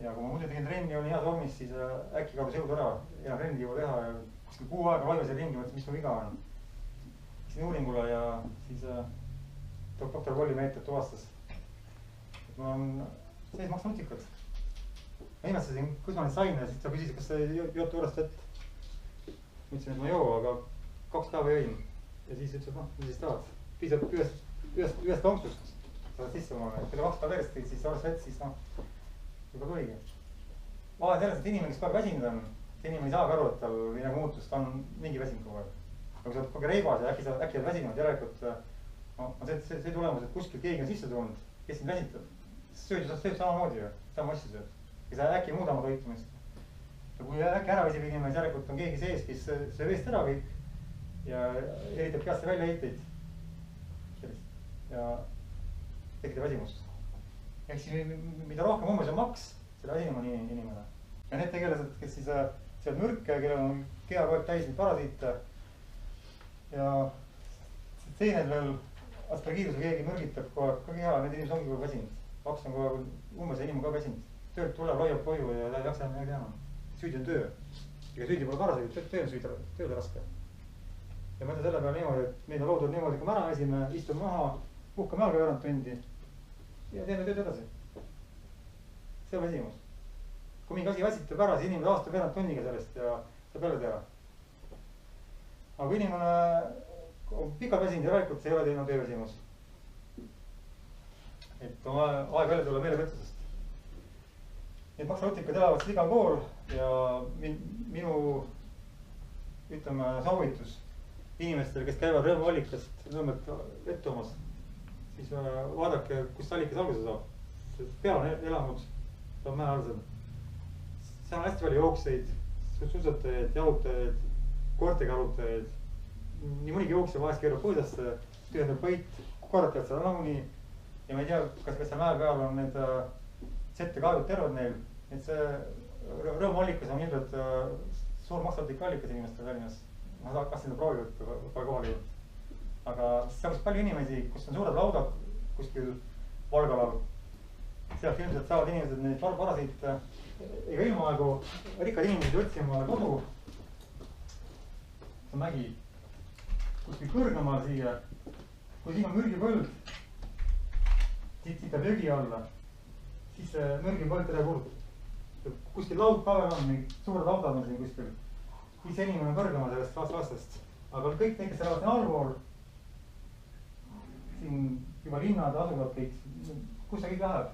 Ja kui ma muidu tegin trenni, olin heas vormis, siis äkki kadus jõud ära. Ja trenni ei jõua teha ja kuskil 6 aega vaivasin ringi, mõtlesin, mis mu viga on. Läksin uuringule ja siis doktor Volli meetod tuvastas. Et mul on sees maksnutikad. Ma imestasin, kus ma neid sain ja siis ta küsis, kas sa jood toorest vett. Ma ütlesin, et ma joo, aga 2 päeva jõin. Ja siis ütles, et noh, mis siis tahad. Piisab ühest lonkstust. Saad sisse omale. Kelle 2 päeva järjest tegid siis toorest vett, siis noh. Juba tuligi. Ma olen selles, et inimene, kes kogu aeg väsinud on, see inimene ei saagi aru, et tal midagi muutus, ta on mingi väsinud kogu aeg. Aga kui sa oled kogu aeg reibas ja äkki oled väsinud, järelikult on see tulemus, et kuskil keegi on sisse tulnud, kes sind väsitab. Sööb samamoodi ju, sama asju sööb. Ja sa äkki muuda oma toitumist. Ja kui äkki ära väsib inimene, järelikult on keegi sees, kes sööb eest ära kõik ja eritab kehasse väljaheiteid. Ja tekitab väsimust. Ehk siis mida rohkem umbes on maks, seda väsinum on inimene. Ja need tegelased, kes siis sealt mürke, kellel on keha kogu aeg täis neid parasiite. Ja teine veel aspergiirus või keegi mürgitab kogu aeg ka keha, need inimesed ongi kogu aeg väsinud. Laps on kogu aeg umbes ja inimene ka väsinud. töölt tuleb, loiab koju ja ta ei jaksa enam midagi teha. Süüdi on töö. Ega süüdi pole parasid, töö on tööle raske. Ja ma ütlen selle peale niimoodi, et meid on loodud niimoodi, kui me ära väsime, istume maha, puhkame jalga veerand tundi ja teeme tööd edasi. See on väsimus. Kui mingi asi väsitab ära, siis inimene aastab veerand tunniga sellest ja saab jälle teha. Aga kui inimene on pikalt väsinud ja järelikult see ei ole teine tööväsimus. Et on aeg välja tulla meelepettusest. Need maksarutikad elavad igal pool ja minu ütleme soovitus inimestele, kes käivad rõõmuallikast Nõmmelt vett toomas, siis vaadake, kust allikas alguse saab. Peal on elamus, ta on mäealusel. Seal on hästi palju jookseid, suusatajaid, jalutajaid, koertega jalutajaid. Nii mõnigi jooksja vahest keerub põõdasse, tühendab võit, korrad pead seda nagunii. Ja ma ei tea, kas seal mäe peal on need sette kaevud tervad neil. Et see rõõmuallikas on ilmselt suur maksarutika allikas inimestel Tallinnas. Ma tahtsin seda proovi võtta, pole kohale jõudnud. Aga seal kus palju inimesi, kus on suured laudad kuskil Valgalal. Sealt ilmselt saavad inimesed neid varasid ega ilmaaegu rikkad inimesed otsima kodu. See on mägi. Kuskil kõrgemaal siia, kui siin on mürgipõld, siit läheb jõgi alla, siis see mürgipõld teda kurt. Kuskil laud ka veel on, mingid suured laudad on siin kuskil. Siis inimene on kõrgema sellest lastest. Aga kõik need, kes elavad siin allpool, siin juba linnad asuvad kõik, kus see kõik läheb?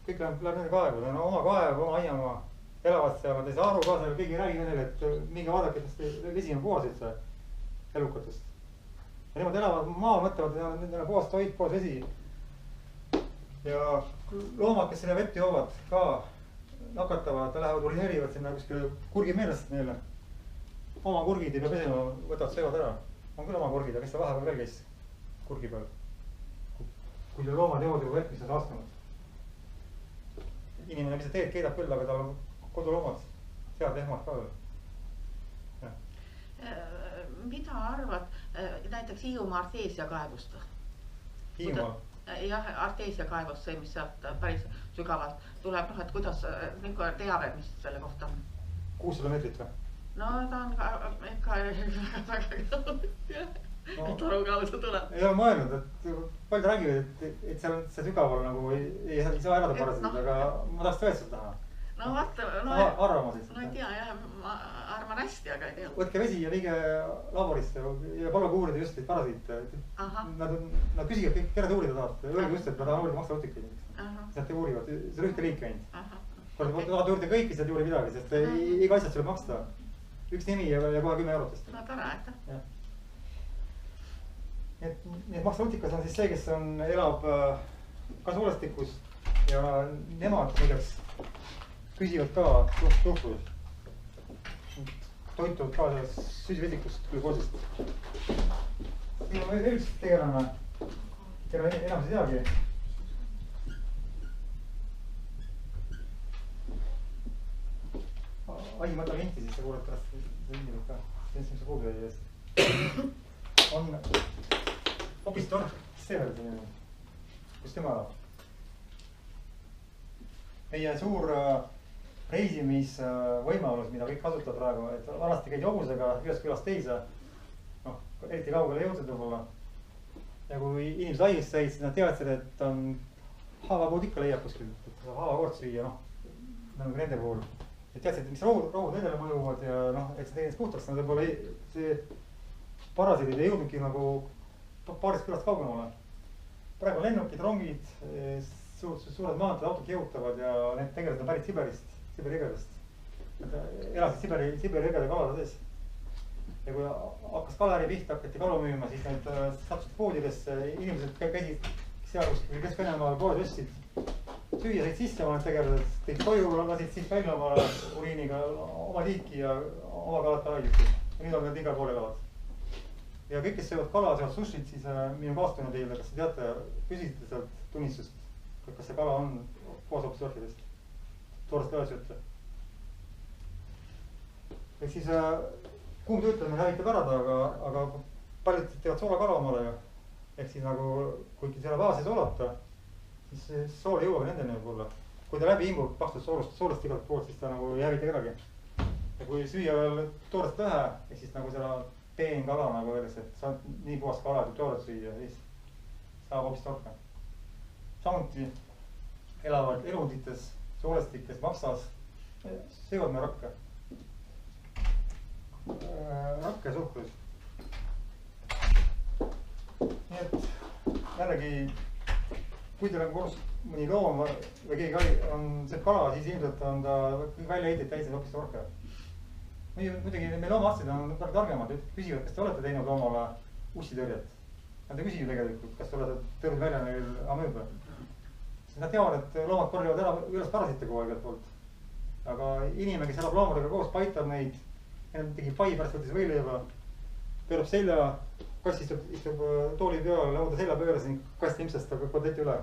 Kõik läheb nende kaevu, neil on oma kaev, oma aiamaa, elavad seal, nad ei saa aru ka, seal keegi ei räägi neile, et mingi vaadake, et vesi on puhas üldse elukatest. Ja nemad elavad maa, mõtlevad, et neil on puhas toit, puhas vesi. Ja loomad, kes sinna vett joovad, ka nakatavad, lähevad urineerivad sinna kuskil kurgi meelest neile. Oma kurgid ei pea pesema, võtavad söövad ära. On küll oma kurgid, aga kes see vahepeal veel käis kurgi peal. Kui see loomad jõuavad juba vett, mis on saastunud. Inimene, mis see teed keedab küll, aga tal on koduloomad, sead ehmad ka veel. Mida arvad näiteks Hiiumaa arteesia kaevust? Hiiumaa? Jah, arteesia kaevust, see, mis sealt päris sügavalt tuleb, et kuidas teave, mis selle kohta on? 600 meetrit või? No ta on ikka et aru kaua see tuleb. Ei ole mõelnud, et paljud räägivad, et seal on see sügaval nagu ei saa elada parasid, aga ma tahaks tõestada taha. No vaata, arvama siis. No ei tea, jah, ma arvan hästi, aga ei tea. Võtke vesi ja viige laborisse ja palun uurida just neid parasid. Nad küsivad kõik, kelle te uurida tahate. Öelge just, et ma tahan uurida maksarutikaid. Siis nad te uurivad, see on ühte liiki ainult. Kui te tahate uurida kõiki, siis nad ei uuri midagi, sest iga asjad tuleb maksta. Üks nimi ja kohe 10 eurotest. No tore, aitäh. Nii et maksarutikas on siis see, kes elab ka soolestikus ja nemad muideks küsivad ka suhtlus. Toituvad ka sellest süsivesikust glükoosist. Siin on veel üks tegelane, kelle enam ei teagi. Ai, ma tahan linti, siis sa kuuled pärast lindinud ka. See on see Google'i eest. On Opistorf, kes see veel selline? Kus tema elab? Meie suur reisimisvõimalus, mida kõik kasutavad praegu, et vanasti käid hobusega ühest külast teise. Eriti kaugele jõudsid võib-olla. Ja kui inimesed haigeks said, siis nad teadsid, et on haavapuud ikka leiab kuskil. Et saab haavakoort süüa, nagu nende puhul. Et teadsid, mis rohud nendele mõjuvad ja et see teine puhtaks. Nad võib-olla see parasiidid ei jõudnudki nagu paarist külast kaugemale. Praegu lennukid, rongid, suured maanteed, autod jõutavad ja need tegelased on pärit Siberist, Siberi jõgedest. Elasid Siberi jõgede kalade sees. Ja kui hakkas kaleri pihta, hakati kalu müüma, siis need sattusid poodidesse. Inimesed käisid seal kuskil Kesk-Venemaal pood ostsid. Süüa said sisse oma need tegelased, teid koju lasid siit välja oma uriiniga oma liiki ja oma kalad ka haigesti. Ja nüüd on need igal pool elavad. Ja kõik, kes söövad kala, söövad sushit, siis minu kaastunne teile, kas te teate, küsisite sealt tunnistust, kas see kala on koos Opistorfidest, toorest ka sööte. Ehk siis kuumtöötlemine hävitab ära ta, aga paljud teevad soolakala omale. Ehk siis nagu, kui selle vaasa ei soolata, siis sool ei jõua nendeni võib-olla. kui ta läbi imbub paksust soolust igalt poolt, siis ta nagu ei hävita kedagi. ja kui süüa veel toorest lõhe, ehk siis nagu seda peenkala nagu öeldakse, et sa oled nii puhas kala, et tooret süüa, siis saab hoopis torka. samuti elavad elundites, soolestikes, maksas, söövad me rakke. Rakke suhkrus. nii et jällegi, kui teil on kodus mõni loom või keegi on see kala, siis ilmselt on ta väljaheidet täis hoopis torka. muidugi meie loomaarstid on väga targemad, küsivad, kas te olete teinud loomale ussitõrjet. Nad ei küsi ju tegelikult, kas te olete tõrjunud välja neil amööbe. Siis nad teavad, et loomad korjavad ära üles parasiite kogu aeg igalt poolt. aga inimene, kes elab loomadega koos, paitab neid, tegi pai, pärast võttis võileiba, pöörab selja, kass istub tooli peal, lauda selja pööras ning kass limpsas ta koteti üle.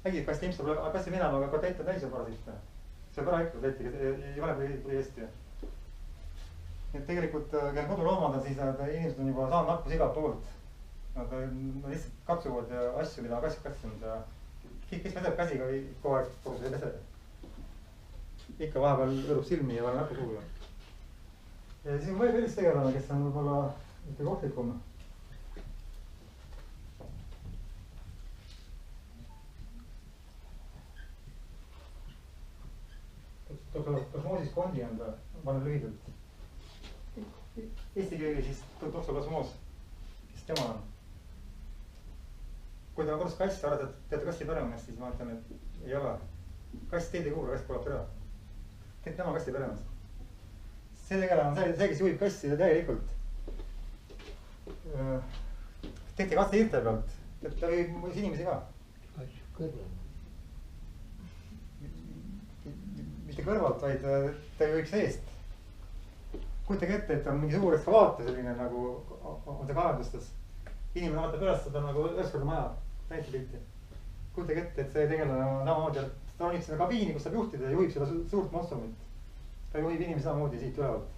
nägi, kass limpsab, kass ei minema, aga kotett on täis ja parasiite. see on ära ikka koteti, ei ole või hästi. nii et tegelikult, kell koduloomad on, siis nad inimesed on juba saanud nakkus igalt poolt. Nad lihtsalt katsuvad asju, mida kass katsinud ja kes peseb käsiga kogu aeg kodus ei pese. ikka vahepeal hõõrub silmi ja veel näpu suhu. ja siis on veel sellist tegelane, kes on võib-olla ikkagi ohtlikum. toksoplasmoosis kondi on ta, panen lühidalt. Eesti keeli siis toksoplasmoos, kes tema on. kui ta on kodus kass, arvate, et teate kassi peremeest, siis ma ütlen, et ei ole. kass teid ei kuule, kass kuulab pere. tema kassi peremeest. see tegelane on see, kes juhib kassi täielikult. tehti katse hirte pealt, et ta võib inimesi ka. mitte kõrvalt, vaid ta juhiks eest. kujutage ette, et on mingi suur ekskavaator selline nagu on see kaevandustes. inimene vaatab üles, ta on nagu üheskordne maja, täitsa pilti. kujutage ette, et see tegelane on samamoodi, et ta ronib sinna kabiini, kus saab juhtida ja juhib seda suurt monstrumit. ta juhib inimesi samamoodi siit ülevalt.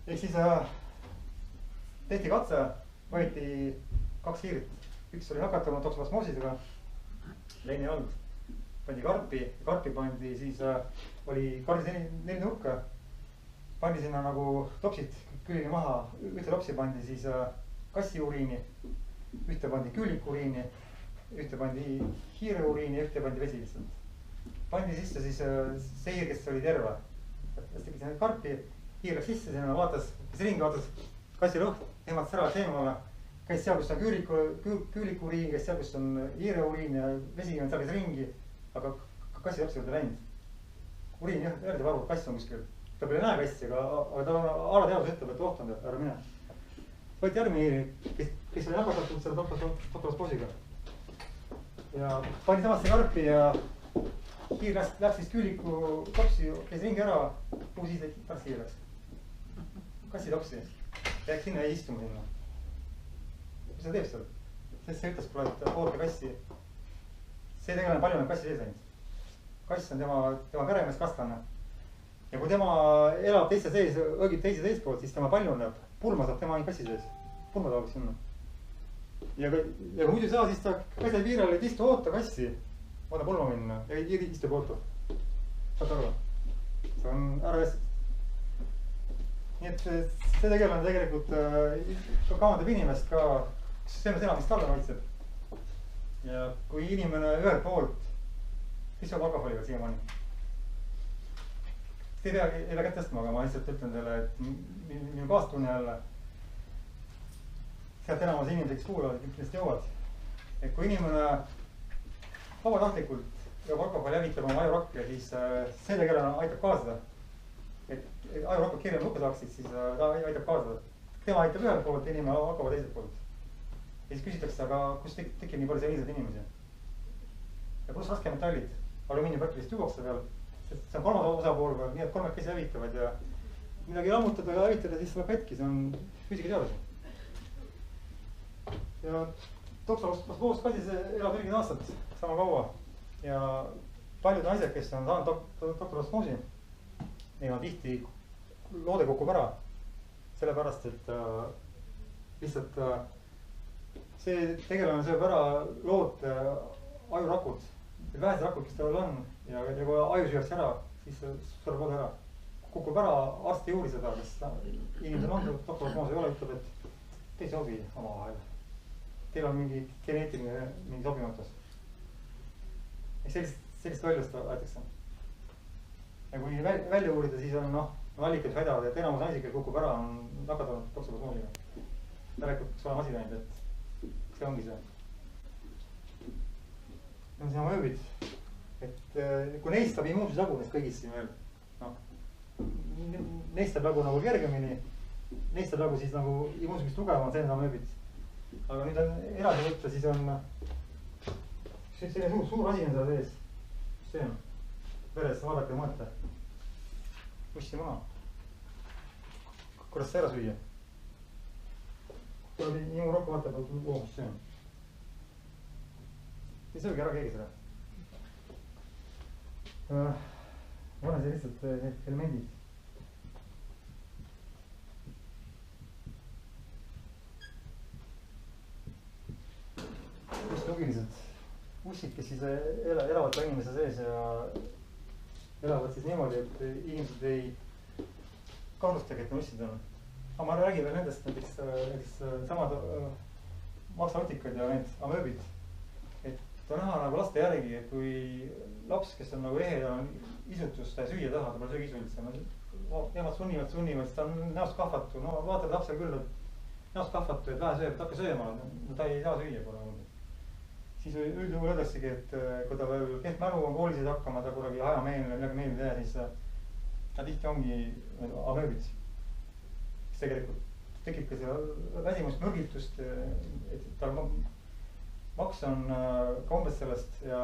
ehk siis tehti katse, võeti 2 hiirt. üks oli nakatunud toksoplasmoosisega, teine ei olnud. pandi karpi pandi, siis oli kardis 4 nurka. pandi sinna nagu topsid külge maha, ühte topsi pandi siis kassi uriini, ühte pandi küüliku uriini, ühte pandi hiire uriini ja ühte pandi vesi lihtsalt. pandi sisse siis see hiir, kes oli terve. tegi sinna karpi, hiir läks sisse sinna, vaatas, kes ringi vaatas, kassi lõhn, ehmatas ära eemale. käis seal, kus on küüliku uriin, käis seal, kus on hiire uriin ja vesi on seal, kes ringi. aga kassi lapsi juurde läinud. uriin jah, järgi arvab, kass on kuskil. ta veel ei näe kassi, aga tal on alateadus ütleb, et oht on, ära mine. võeti järgmine hiiri, kes oli nakatatud selle toksoplasmoosiga. ja pandi samasse karpi ja hiir läks siis küüliku topsi, käis ringi ära, kuhu siis pärast hiir läks. kassi topsi. Läks sinna ja istuma sinna. mis ta teeb seal? sest see ütles kuule, et oota kassi. see tegelane palju on kassi sees läinud. kass on tema peremees, kastlane. ja kui tema elab teiste sees, õgib teise teistpoolt, siis tema paljuneb. pulma saab tema ainult kassi sees. pulma tahaks sinna. ja kui muidu ei saa, siis ta kassi piirel, et istu oota kassi. oota pulma minna ja istub ootab. saad aru? see on ära hästi. nii et see tegelane tegelikult kavandab inimest ka, kes söömas elamist talle maitseb. ja kui inimene ühelt poolt, kes joob alkoholiga siiamaani? Te ei pea kätt tõstma, aga ma lihtsalt ütlen teile, et minu kaastunne jälle. sealt enamus inimesed, kes kuulavad, kindlasti joovad. et kui inimene vabatahtlikult joob alkoholi, hävitab oma ajurakke, siis see tegelane aitab kaasa. et ajurakud kiiremini lukku saaksid, siis ta aitab kaasa. tema aitab ühelt poolt, inimene alkohol teiselt poolt. ja siis küsitakse, aga kust tekib nii palju selliseid inimesi? ja pluss raskemetallid, alumiiniumpõrkilist juuakse peal, sest see on kolmas osapool peal, nii et kolmekesi hävitavad ja midagi lammutada ja hävitada, siis tuleb katki, see on füüsikateadus. ja toksoplasmoos kassis elab 40 aastat, sama kaua. ja paljud naised, kes on saanud toksoplasmoosi, neil on tihti loode kukub ära. sellepärast, et lihtsalt see tegelane sööb ära lood ajurakud. Vähesed rakud, kes tal on ja kui aju süüakse ära, siis sureb kohe ära. Kukub ära, arst ei uuri seda, kas inimesel on doktorkoos ei ole, ütleb, et te ei sobi omavahel. Teil on mingi geneetiline mingi sobimatus. Sellist väljust aetakse. Ja kui välja uurida, siis on allikad väidavad, et enamus naisi, kes kukub ära, on nakatanud toksoplasmoosiga. Järelikult peaks olema asi läinud, et see ongi see. No see on ööbid. Et kui neist saab immuunsus jagu, neist kõigist siin veel, neist saab jagu nagu kergemini, neist saab jagu siis nagu immuunsus, mis tugevam, see on ööbid. Aga nüüd on eraldi võtta, siis on selline suur asi on seal sees. See on veres, vaadake ja mõõta. Pussi maha. Kuidas see ära süüa? Kui oli immuunrokku vaatab, mis see on. Ei söögi ära keegi seda. Ma olen see lihtsalt need elemendid. Just loogiliselt ussid, kes siis elavad ka inimese sees ja elavad siis niimoodi, et inimesed ei kahtlustagi, et ussid on. Aga ma räägin veel nendest näiteks samad maksaotikad ja need amööbid. Et on näha nagu laste järgi, et kui laps, kes on nagu ehe ja on isutust ja süüa taha, ta pole söögisu üldse. Emad sunnivad, siis ta on näost kahvatu. No vaatad lapsel küll, et näost kahvatu, et vähe sööb, et hakka sööma. Ta ei saa süüa pole muude. Siis üldjuhul öeldaksegi, et kui ta veel kehv mälu on koolis ei hakkama, ta kuidagi hajameelne või midagi meeldib teha, siis ta tihti ongi amööbid. Mis tegelikult tekib ka seda väsimust, mürgitust, et tal maks on ka umbes sellest ja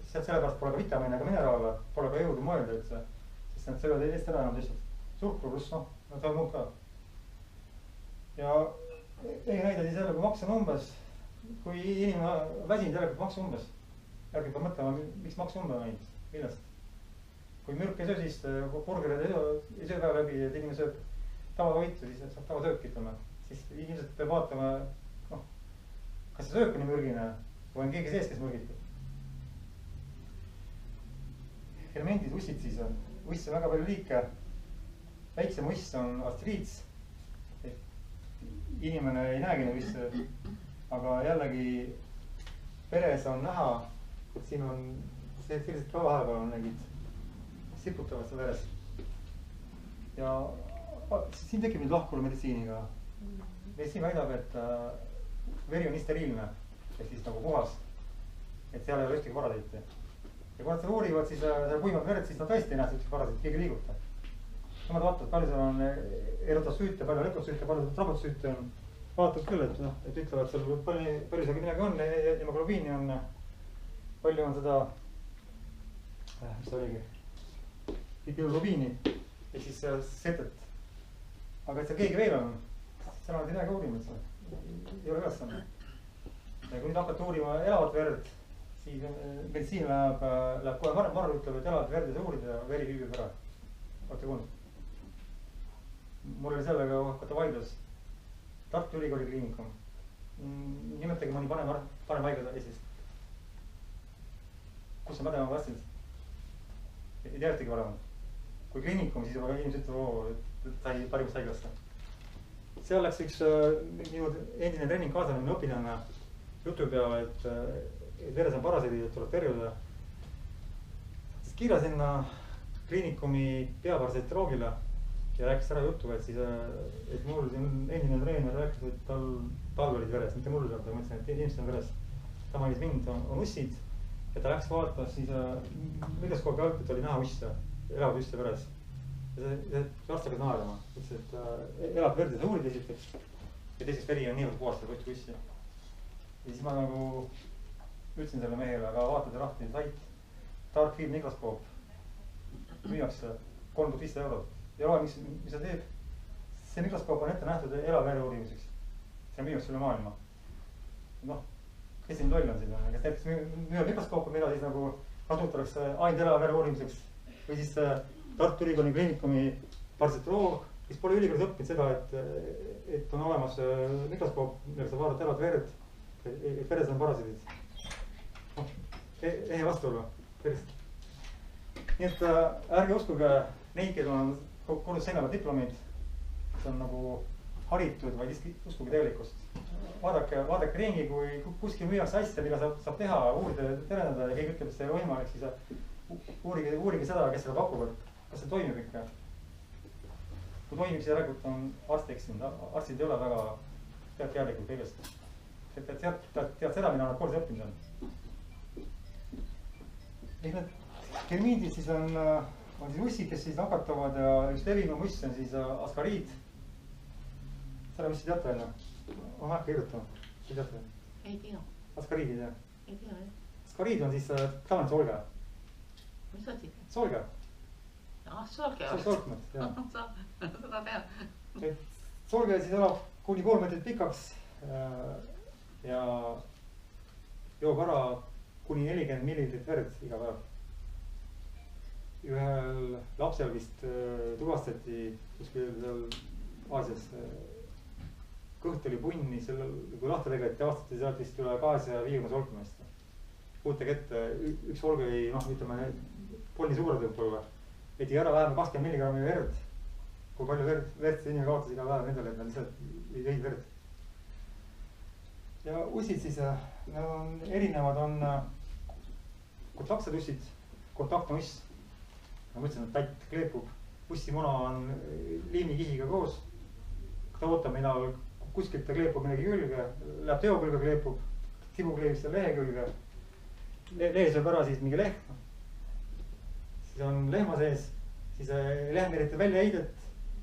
sellepärast pole ka vitamiine ega mineraale, pole ka jõudu mõelda üldse, sest nad söövad eest ära enam lihtsalt. Suhkru pluss, nad saavad muud ka. Ja ei näida siis jälle, kui maks on umbes, kui inimene väsinud järelikult maks umbes. Järgi peab mõtlema, miks maks umbes on ainult, millest. Kui mürk ei söö, siis burgerid ei söö päev läbi, et inimene sööb tavavõitu, siis saab tavasöök, ütleme. Siis inimesed peab vaatama, kas see söök on nii mürgine või on keegi sees, kes mürgitab. Elemendid, ussid siis on. Uss on väga palju liike. Väiksem uss on astriits. Inimene ei näegi neid usse. Aga jällegi peres on näha, et siin on sellised ka vahepeal on nägid siputavad seal veres. Ja siin tekib nüüd lahkulu meditsiiniga. Meditsiin väidab, et veri on nii steriilne, ehk siis nagu puhas, et seal ei ole ühtegi parasiiti. Ja kui nad seda uurivad, siis seal puimad verd, siis nad tõesti ei näe ühtegi parasiiti, keegi liiguta. Nemad vaatavad, palju seal on erotosüüte, palju leprosüüte, palju trombotsüüte on. Vaatavad küll, et ütlevad seal palju isegi midagi on, hemoglobiini on, palju on seda, mis ta oligi, hemoglobiini, ehk siis setet. Aga et seal keegi veel on, seal on midagi uurinud, ei ole ülesanne. Ja kui nüüd hakata uurima elavat verd, siis meditsiin läheb kohe marru, ütleb, et elavat verd ei saa uurida ja veri hüübib ära. Olete kuulnud? Mul oli sellega hakata vaidlus. Tartu Ülikooli kliinikum. Nimetage mõni parem haigla Eestis. Kus on pädevama arstid? Ei teategi parem. Kui kliinikum, siis juba inimesed ütlevad, et ta ei parimast haiglasse. Seal läks üks minu endine treeningkaaslane õpilane jutu peale, et veres on parasiidid, et tuleb terjuda. Siis kirja sinna kliinikumi peaparasitoloogile ja rääkis ära jutu, et siis, et mul siin endine treener rääkis, et tal olid veres, mitte mul seal, ta mõtlesin, et inimesed on veres. Ta mainis mind, on ussid ja ta läks vaatas, siis mikroskoopi alt, et oli näha usse, elavad usse veres. Ja see arst hakkas naerama, ütles, et elab verd ja sa uurid esiteks ja teiseks veri on niivõrd puhastada võtku ussi. Ja siis ma nagu ütlesin selle mehele, aga vaatada lahti sait, Dark Field mikroskoop, müüakse 3500 eurot. Ja loe, mis ta teeb. See mikroskoop on ette nähtud elavere uurimiseks. See on viimast üle maailma. Kes siin loll on siin? Kas näiteks müüb mikroskoopi, mida siis nagu kasutatakse ainult elavere uurimiseks või siis Tartu Ülikooli kliinikumi parasitoloog, kes pole ülikoolis õppinud seda, et on olemas mikroskoop, millega saab vaadata elavat verd, et veres on parasiidid. ehe vastuolu, päriselt. nii et ärge uskuge neid, kellel on kodus seina peal diplomid, kes on nagu haritud, vaid uskuge tegelikkust. vaadake ringi, kui kuskil müüakse asja, mida saab teha, uurida, terendada ja keegi ütleb, et see ei ole võimalik, siis uurige seda, kes seda pakub, et kas see toimib ikka. kui toimib, siis järelikult on arst eksinud. Arstid ei ole väga teadlikud kõigest. Tead seda, mida nad koolis õppinud on. Need kelmiidid siis on siis ussid, kes siis nakatavad ja üks levinum uss on siis askariid. Seda ussi teate enne? Ma hakka kirjutama. Ei teate? Ei tea. Askariid ei tea? Ei tea, jah. Askariid on siis tavaline solge. Mis asi? Solge. Solge. Solkmed, jah. Seda tean. Solge siis elab kuni 3 meetrit pikaks ja joob ära kuni 40 milliliitrit verd iga päev. Ühel lapsel vist tuvastati kuskil seal Aasias kõht oli punni, kui lahti lõigati, avastati sealt vist üle 250 solkmest. Kujutage ette, üks solge oli, ütleme, polni suured võib-olla. Eti ära vähemalt 20 milligrammi verd. Kui palju verd see inimene kaotas iga päev nendele, et nad lihtsalt ei veid verd. Ja ussid siis, nad on erinevad, on kontaktsed ussid, kontaktne uss. Ma mõtlesin, et tatt kleepub, ussimuna on liimikihiga koos. Ta ootab, millal kuskilt ta kleepub midagi külge, läheb teo külge kleepub, tibu kleebib seal lehe külge. Lehe sööb ära siis mingi leht. Siis on lehma sees, siis lehm eritab väljaheidet.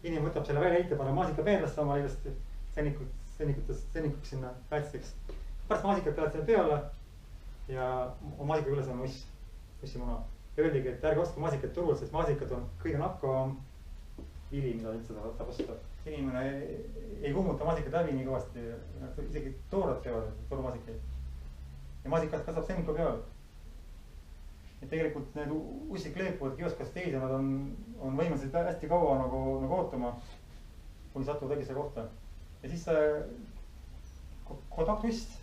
Inimene võtab selle väljaheidet, paneb maasikapeenlasse oma ilusti sennikuks sinna päätseks. Pärast maasikad peavad sinna peale ja maasika üles on ussimuna. Öeldigi, et ärge ostke maasikat turul, sest maasikad on kõige nakkavam vili, mida üldse saab osta. Inimene ei kummuta maasikat läbi nii kõvasti, isegi toorad teevad toormaasikaid. Ja maasikat kasvab senniku peal. Et tegelikult need ussid kleepuvad kioskast teis ja nad on võimelised hästi kaua nagu ootama, kuni satuvad õigesse kohta. Ja siis kontaktust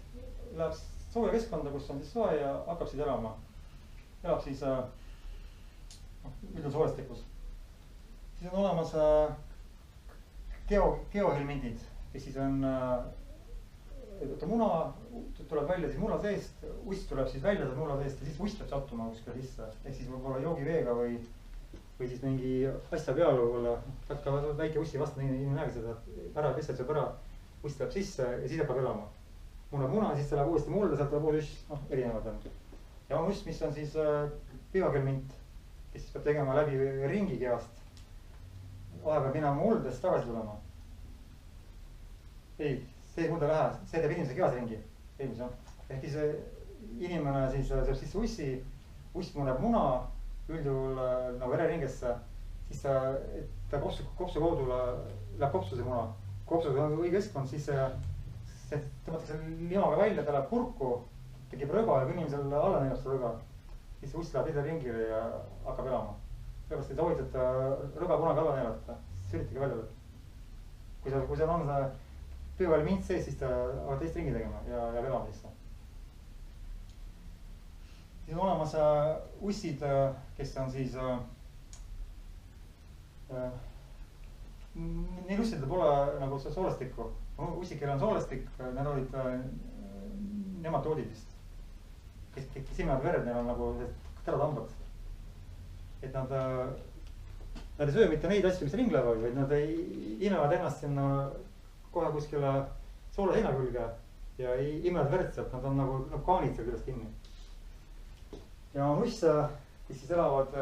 läheb sooja keskkonda, kus on siis soe ja hakkab siis elama. Elab siis üldse soolestikus. Siis on olemas geohelmintid, kes siis on muna tuleb välja siis muna seest, uss tuleb siis välja sealt muna seest ja siis uss peab sattuma kuskile sisse. Ehk siis võib-olla joogiveega või siis mingi asja peal võib-olla. Ka väike ussi vastu, inimene näegi seda ära, lihtsalt sööb ära, uss läheb sisse ja siis hakkab elama. Muna, siis ta läheb uuesti mulda, sealt tuleb uus uss, erinevad on. Ja on uss, mis on siis biokelmint, kes siis peab tegema läbi ringi kehast. Vahepeal minema muldest tagasi tulema. Ei, see ei mulda lähe, see teeb inimese kehas ringi. Ehk siis inimene siis sööb sisse ussi, uss muneb muna, üldjuhul nagu vereringesse, siis ta kopsu kaudu läheb kopsuse muna. Kopsus on õige keskkond, siis tõmmatakse limaga välja, ta läheb purku, tekib röga ja kui inimesel alla neelast röga, siis uss läheb ise ringile ja hakkab elama. Sellepärast ei soovitata röga kunagi alla neelata, siis üritage välja võtta. Kui seal on see biokelmint sees, siis ta hakkab teist ringi tegema ja elama sisse. Siis on olemas ussid, kes on siis neil ussidel pole nagu soolestikku. Ussid, kellel on soolestik, need olid nematoodidest. Kes imevad verd, neil on nagu teratambad. Et nad ei söö mitte neid asju, mis ringlevad, vaid nad imevad ennast sinna kohe kuskile soole seina külge ja imevad verd sealt, nad on nagu kaanid seal küljest kinni. Ja on usse, kes siis elavad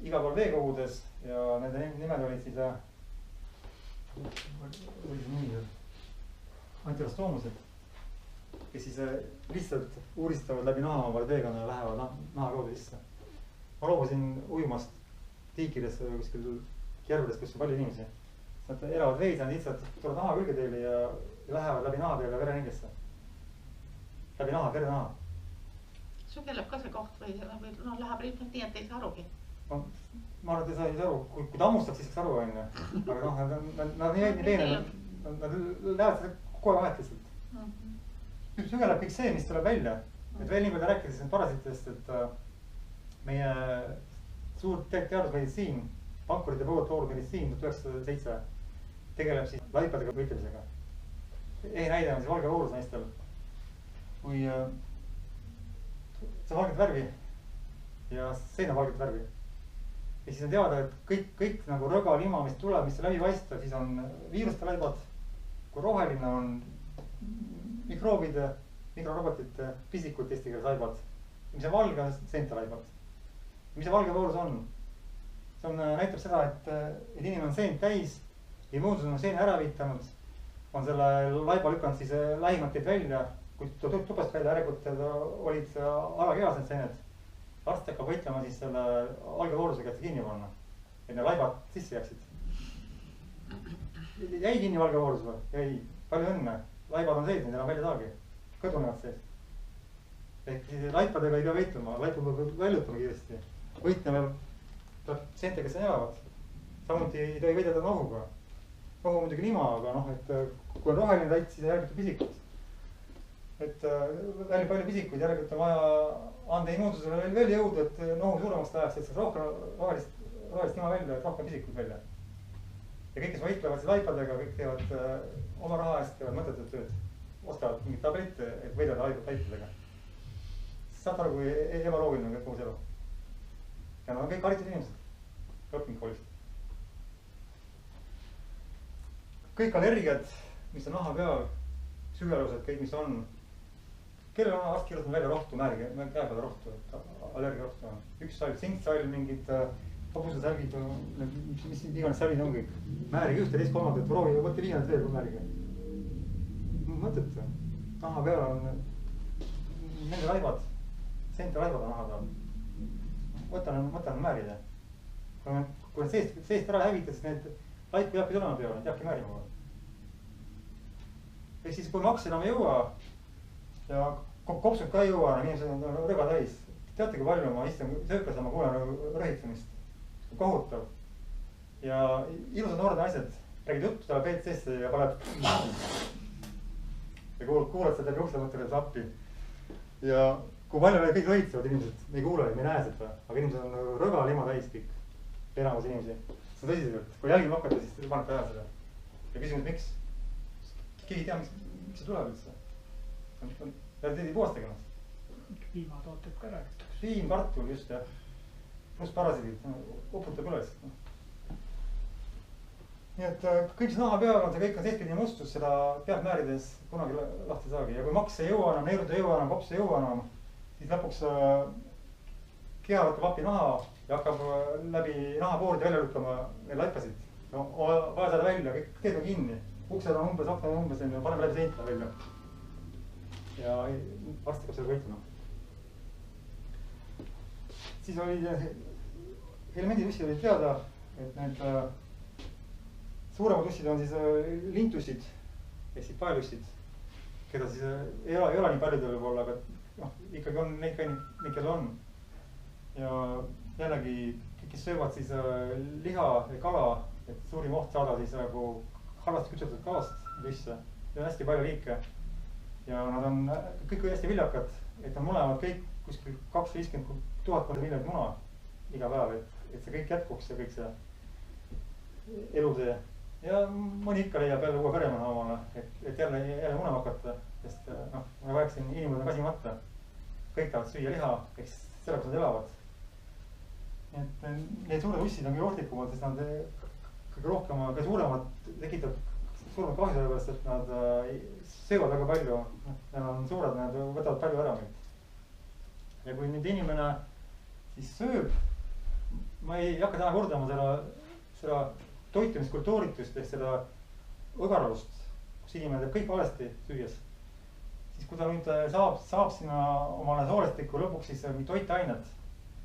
igal pool veekogudes ja nende nimed olid siis antilastoomused, kes siis lihtsalt uuristavad läbi naha teekonna ja lähevad naha kaudu sisse. Ma loobusin ujumast tiikides kuskil järvedes, kus on palju inimesi. Nad elavad vees ja nad lihtsalt tulevad naha külge teile ja lähevad läbi naha teile vereringesse. Läbi naha, vere naha. Sugeleb ka see koht või läheb ilmselt nii, et ei saa arugi? Ma arvan, et ei saa aru, kui ta hammustaks, siis saaks aru onju. Aga nad nii teine, nad lähevad seda kohe vahet lihtsalt. Sugeleb kõik see, mis tuleb välja. et veel nii palju rääkides parasitest, et meie suur teadusmeditsiin, pankurite poolt loodud meditsiin 1907 tegeleb siis laipadega võitlemisega. Näide on siis valge voorusnaistel. Kui see valget värvi ja seina valget värvi. Ja siis on teada, et kõik nagu rõga, lima, mis tuleb, mis läbi paistab, siis on viiruste laibad. Kui roheline on mikroobide, mikrorobotite, pisikute eesti keeles laibad. Mis on valge, on seente laibad. Mis see valge voorus on? See näitab seda, et inimene on seent täis, immuunsus on seene ära viitanud, on selle laiba lükanud siis lähimad teed välja, kui tubast välja järelikult olid alakehas need seened. Arst hakkab võitlema siis selle valge voorusega, et see kinni panna, et need laibad sisse jääksid. Jäi kinni valge voorus või? Jäi. Palju õnne. Laibad on sees, neid enam välja saagi. Kõdunevad sees. Ehk laipadega ei pea võitlema, laipa peab väljutama kiiresti. Võitlema peab seentega, kes elavad. Samuti ei tohi võidelda nohuga. Nohu on muidugi lima, aga et kui on roheline täit, siis järelikult pisikut. Et palju pisikuid järelikult on vaja anda immuunsusele veel jõudu, et nohu suuremaks läheks, et saaks rohkem rohelist lima välja, et rohkem pisikuid välja. Ja kõik, kes võitlevad siis laipadega, kõik teevad oma raha eest, teevad mõttetut tööd. Ostavad mingit tablette, et võidelda laipadega. Saad aru, kui ebaloogiline on koos elu. Ja nad on kõik haritud inimesed, õppinud koolist. Kõik allergiad, mis on naha peal, sügelused, kõik mis on. Kellel on arst kirjutanud välja rohtu, käepeale rohtu, allergia rohtu on. Üks sall, sinktsall, mingid hobusesälgid, mis iganes sälgid on kõik. Määrige ühte, teist, kolmandat, proovi, võtte viiendat veel, kui määrige. Mõttetu. Naha peal on nende laibad, seente laibad on naha peal. Võtan määrida. Kui on seest ära hävitad, siis need laip peabki tulema peale, need jääbki määrima. Ehk siis, kui maks enam ei jõua ja kopsud ka ei jõua, inimesed on rõga täis. Teate, kui palju ma istun sööklas ja ma kuulen rõhitsemist. Kohutav. Ja ilusad noored naised räägid juttu talle PTS-e ja paneb ja kuulad seda läbi uksemõttele appi. Ja kui palju need kõik rõhitsevad inimesed, me ei kuule, me ei näe seda, aga inimesed on rõga lima täis kõik, enamus inimesi. See on tõsiselt, kui jälgima hakata, siis panete aja seda. Ja küsimus, miks? Keegi ei tea, miks see tuleb üldse. Ja teid ei puhastage ennast. Piimatooted ka räägitakse. Piim, kartul, just jah. Pluss parasiidid, uputab üles. Nii et kõik see naha peal on, see kõik on seestpidi mustus, seda pealt määrides kunagi lahti saagi. Ja kui maks ei jõua enam, neeruda ei jõua enam, kops ei jõua enam, siis lõpuks keha võtab appi naha ja hakkab läbi nahapoordi välja lükkama neid laipasid. No, vaja saada välja, kõik teed on kinni. Uksed on umbes, aknad on umbes, paneme läbi seintla välja. Ja arst hakkab seda võitlema. Siis oli elemendid ussid olid teada, et need suuremad ussid on siis lintussid, ehk siis paelussid, keda siis ei ole nii paljudel võib-olla, aga ikkagi on neid ka neid, kellel on. Ja jällegi, kes söövad siis liha ja kala, et suurim oht saada siis nagu halvasti kütsutud kalast lüsse. Ja on hästi palju liike. Ja nad on kõik hästi viljakad, et on mõlemad kõik kuskil 250 000 miljonit muna iga päev, et see kõik jätkuks ja kõik see elutee. Ja mõni ikka leiab jälle uue peremehe omale, et jälle munema hakata, sest ma vajeksin inimesed kasimata. Kõik tahavad süüa liha, eks sellega nad elavad. Et need suured ussid on kõige ohtlikumad, sest nad kõige rohkem, kõige suuremad tekitab suuremad kahju sellepärast, et nad söövad väga palju. Nad on suured, nad võtavad palju ära meilt. Ja kui nüüd inimene siis sööb, ma ei hakka täna kordama seda toitumiskultuuritust ehk seda õgaralust, kus inimene teeb kõik valesti süües. Siis kui ta nüüd saab sinna omale soolestikku lõpuks siis toitainet,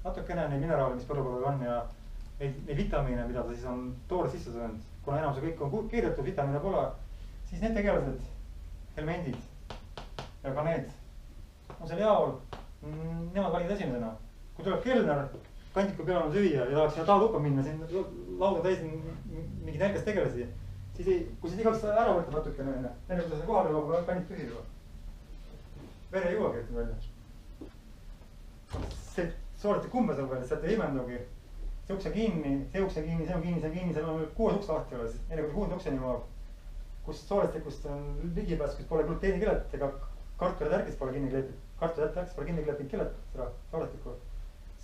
natukene neid mineraale, mis põllukodaga on ja neid vitamiine, mida ta siis on toore sisse söönud. Kuna enam see kõik on keedetud, vitamiine pole, siis need tegelased, helmendid ja ka need on seal jaol, nemad valivad esimesena. Kui tuleb kelner, kandiku peal on süüa ja tahaks sinna tahaluppa minna, siin lauda täis mingi nälgast tegelasi, siis kui siis igaks ära võtta natukene, enne kui ta seda kohale loob, kandid tühi juba. Vere ei jõuagi ette välja. see sooleti kumbesõu peal, sealt ei imendugi. See ukse kinni, see ukse kinni, see on kinni, see on kinni, seal on 6 ukse lahti üles. 46 ukseni maab, kus soolestikust on ligipääs, kus pole gluteenikelet ega kartulitärkist pole kinni kleepid. Kartulitärkist pole kinni kleepid kelet, seda soolestikku.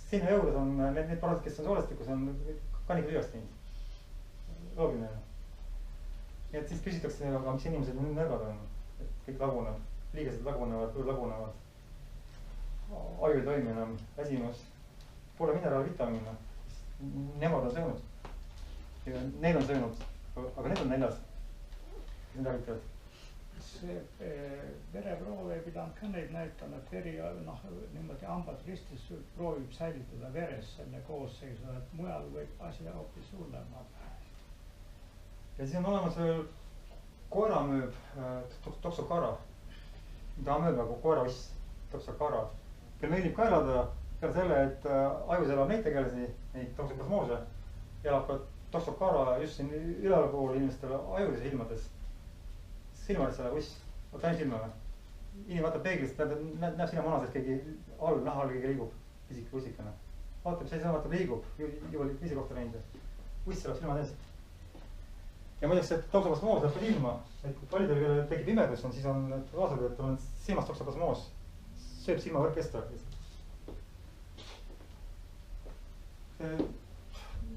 Sinna jõudes on need parasid, kes on soolestikus, on kanniga lüüast teinud. Loogiline. Nii et siis küsitakse, aga miks inimesed nüüd nõrgad on, et kõik laguneb, liigesed lagunevad. Aju ei toimi enam, väsimus, pole mineraalvitamiine, nemad on söönud. Neil on söönud, aga need on näljas. Mis need räägitavad? See vereproov ei pidanud ka neid näitama, et veri, niimoodi hambad ristis proovib säilitada veres selle koosseisu, et mujal võib asi hoopis hullemad. Ja siis on olemas veel koeramööb, toksokara. Ta mööb nagu koeraviss, toksokara. Kel meeldib ka elada peale selle, et ajus elab neid tegelasi, neid toksoplasmoose, elab ka toksokara just siin ülalpool inimestele ajulise ilmades. Silmades selle uss, võtta ainult silma või? Inimene vaatab peeglist, näeb silma manasest keegi all, naha all keegi liigub, pisik ussikene. Vaatab, see vaatab liigub, juba isi kohta läinud. Uss elab silmad ees. Ja muideks, et toksoplasmoos läheb ka silma, et kui paljudel, kellel tekib imedus, siis on kaasad, et on silmas toksoplasmoos. Sööb silma võrk kesta.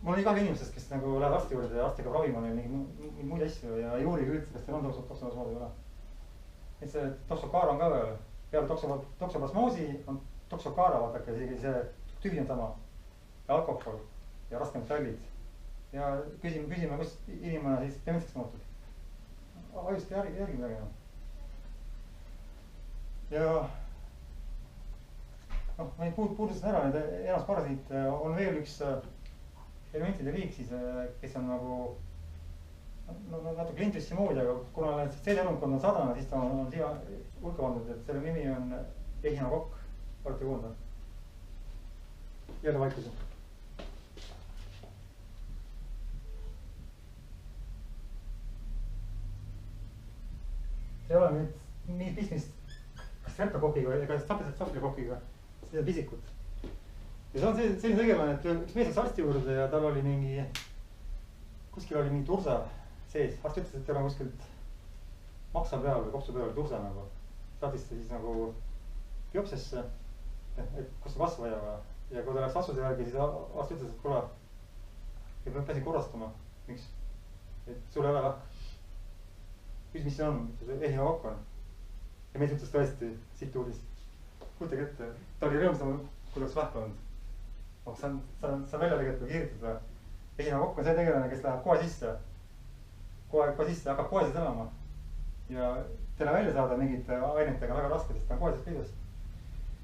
Mul on igal inimesest, kes nagu läheb arsti juurde ja arsti hakkab ravima neil mingi muid asju ja ei uurigi üldse, kas teil on toksoplasmoos või ole. Et see toksokara on ka veel. Peale toksoplasmoosi on toksokara, vaadake, see tüvi on sama. Ja alkohol ja raskemetallid. Ja küsime, kus inimene siis dementseks muutub. Ajust ei järgi midagi enam. Ja ma ei puudusin ära, need enas parasiit on veel üks elementide liik siis, kes on nagu natuke lindvissi moodi, aga kuna seljaelundkond on sadane, siis ta on siia hulka pandud, et selle nimi on ehinokokk. Olete kuulda? Jälle vaikus. Ei ole nii pistmist streptokokiga ega staphylokokiga, see on pisikut. Ja see on selline tegelane, et üks mees läks arsti juurde ja tal oli kuskil oli mingi tursa sees. Arst ütles, et teil on kuskilt maksa peal või kopsu peal tursa nagu. Saatis ta siis nagu biopsiasse, et kus see kasva vaja. Ja kui ta läks vastuse järgi, siis arst ütles, et kuule, et ma peasin korrastama. Miks? Et sul ei ole lahk. Küsis, mis see on? Ehinokokk on. Ja mees ütles tõesti siit uudis. Kuutage ette, ta oli rõõmsam, kui oleks lahk olnud. See on välja tegelikult kiiritud või. Ehinokokk on see tegelane, kes läheb kohe sisse. Kohe sisse, hakkab kohe sees elama. Ja teda välja saada mingite ainetega väga raske, sest ta on kohe sees peidus.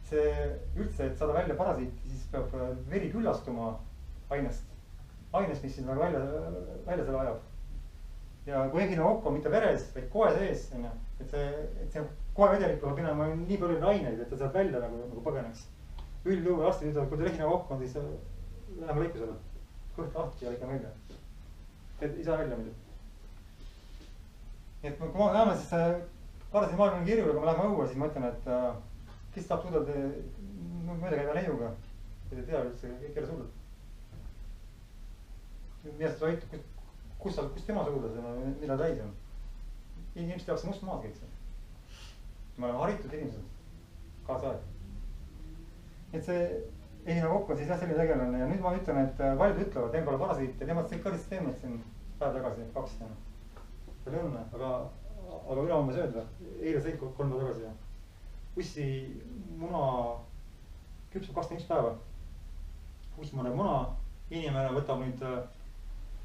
See üldse, et saada välja parasiiti, siis peab veri küllastuma ainest. Ainest, mis siis väga välja selle ajab. Ja kui ehinokokk on mitte veres, vaid kohe sees, et see kohe vedelikku peab minema nii palju aineid, et ta saab välja nagu põgeneks. Üldjuhul arstid ütlevad, kui teil ehinokokk on, siis läheme lõikusele. Kõht lahti ja lõikame välja. Et ei saa välja muidu. Nii et kui me näeme, siis parasiti maailma on kirju ja kui me läheme õue, siis ma ütlen, et kes tahab suudada mööda käima leiuga, et ei tea üldse, kelle suudab. Millest ta hoitud, kus tema suudas ja mida täis on. Inimesed tehakse must maas kõik see. Me oleme haritud inimesed, kaasaeg. Et see ehinokokk on siis jah selline tegelane ja nüüd ma ütlen, et paljud ütlevad, neil pole parasiit ja nemad sõid kõrist teemad siin päev tagasi, 2 teema. Palju õnne, aga ülehomme sööd või? Eile sõid 3 päeva tagasi ja ussi muna küpsub 21 päeva. Ussmune muna, inimene võtab nüüd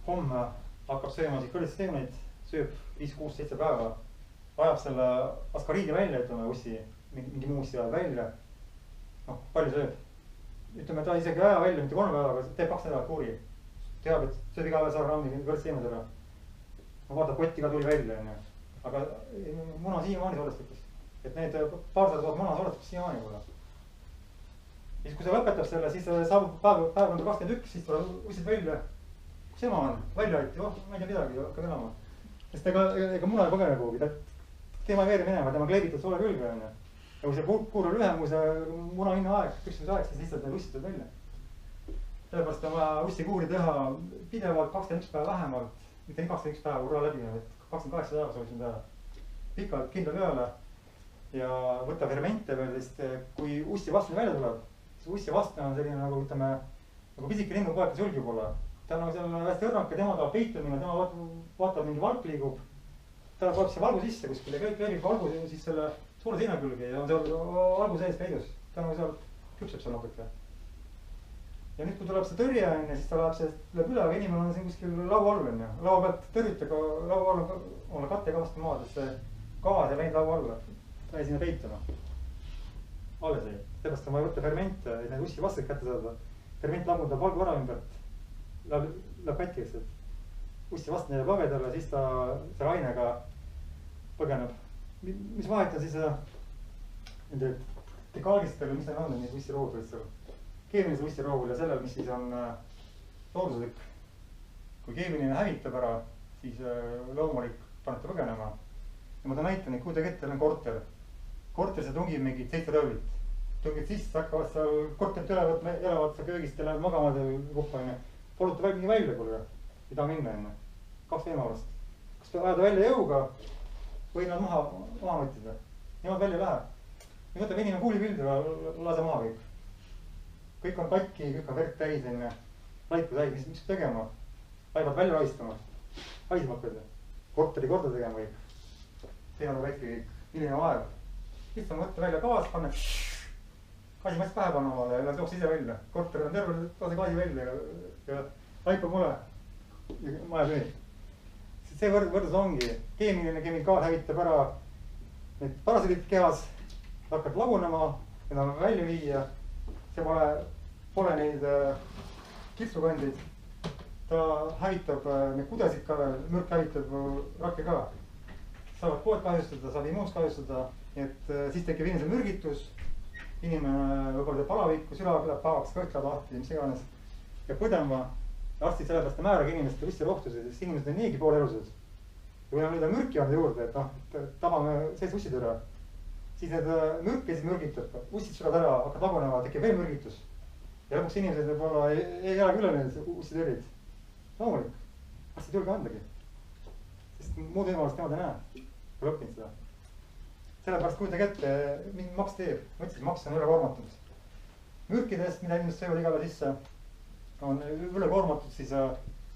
homme, hakkab sööma siis kõrist teemaid, sööb 5, 6, 7 päeva, ajab selle askariidi välja, ütleme ussi, mingi muu ussi ajab välja. Palju sööb. Ütleme, ta isegi aja välja, mitte 3 päeva, aga teeb 2 nädalat kuuri. Teab, et sööb iga päev 100 grammi kõrtsteemad ära. Vaatab, kotti ka tuli välja. Aga muna siiamaani soolestikus. Et need paarsada tuhat muna soolestikus siiamaani pole. Ja siis kui see lõpetab selle, siis saabub päev 21, siis tuleb ussid välja. Kus ema on? Välja aiti, ma ei tea midagi, hakkab elama. Sest ega muna ei põgene kuhugi. Tema ei veeri minema, tema kleebitud soole külge. ja kui see kuur on lühem, kui see munahinna aeg, püksimise aeg, siis lihtsalt need ussid tuleb välja. Sellepärast on vaja ussikuuri teha pidevalt 21 päeva vähemalt, mitte nii 21 päeva urra läbi, et 28 päeva soovisin teha. Pikalt kindla peale ja võtta fermente veel, sest kui ussi vastne välja tuleb, siis ussi vastne on selline nagu ütleme, nagu pisike linnupoeg, kes julgi pole. Ta on nagu seal hästi õrnake, tema tahab peitumine, tema vaatab mingi valk liigub. Ta tuleb see valgu sisse kuskil ja kõik levib valgu siis selle suure seina külge ja on seal valgu sees peidus. Ta nagu seal küpseb seal natuke. Ja nüüd, kui tuleb see tõrje enne, siis ta läheb üle, aga inimene on siin kuskil laua all on ju. Laua pealt tõrjutega, laua all on katte ka vastu maad, et see gaas ei läinud laua alla. Ta jäi sinna peitama. Alles jäi. Seepärast on vaja võtta fermente, et need ussi vastad kätte saada. Ferment lagundab valgu ära ümbert. Läheb katkeks, et ussi vastne jääb lagedale, siis ta selle ainega põgeneb. Mis vahet on siis nende dekaagistel, mis neil on, need ussiroogud seal? Keemilisel ussiroogul ja sellel, mis siis on looduslik. Kui keemiline hävitab ära, siis loomulik panete põgenema. Ja ma ta näitan, et kujutage ette, on korter. Korterisse tungib mingid 7 röövlit. Tungid sisse, hakkavad seal korterit üle võtma, elavad seal köögist ja lähevad magama kuppa. Polute mingi välja, kuulge. Ei taha minna enne. 2 võimalust. Kas peab ajada välja jõuga või nad maha võttida. Nemad välja läheb. Ja võtab inimene kuulipildi ja lase maha kõik. Kõik on katki, kõik on verd täis, laiku täis, mis tegema? Laibad välja haistama. Haisima hakkad. Korteri korda tegema kõik. Teema katki kõik. Milline aeg. Siis on võtta välja gaas, panna gaasimass pähe panna omale ja las jooks ise välja. Korter on terve, lase gaasi välja ja laipab mule. Ja maja pühi. See võrdlus ongi. Keemiline kemikaal hävitab ära need parasiidid kehas, hakkab lagunema, need on välja viia. See pole neid kitsukandid. Ta hävitab neid kudesid ka veel, mürk hävitab rakke ka. Saavad pood kahjustada, saab immuunst kahjustada. Et siis tekib inimesel mürgitus. Inimene võib-olla teeb palavikku, süla läheb pahaks, kõht läheb lahti, mis iganes. Ja põdema. Arstid sellepärast määragi inimeste ussirohtusi, sest inimesed on niigi poolelused. Ja kui on nüüd mürki anda juurde, et tabame sees ussid üle. Siis need mürki siis mürgitab, ussid sülevad ära, hakkad lagunema, tekib veel mürgitus. Ja lõpuks inimesed võib-olla ei elagi üle need ussidõrid. Loomulik, arstid julge andagi. Sest muud võimalust nemad ei näe, kui õppinud seda. Sellepärast kujutage ette, mingi maks teeb, mõtlesin, maks on ülekoormatud. Mürkidest, mida inimesed söövad igale sisse, on ülekoormatud siis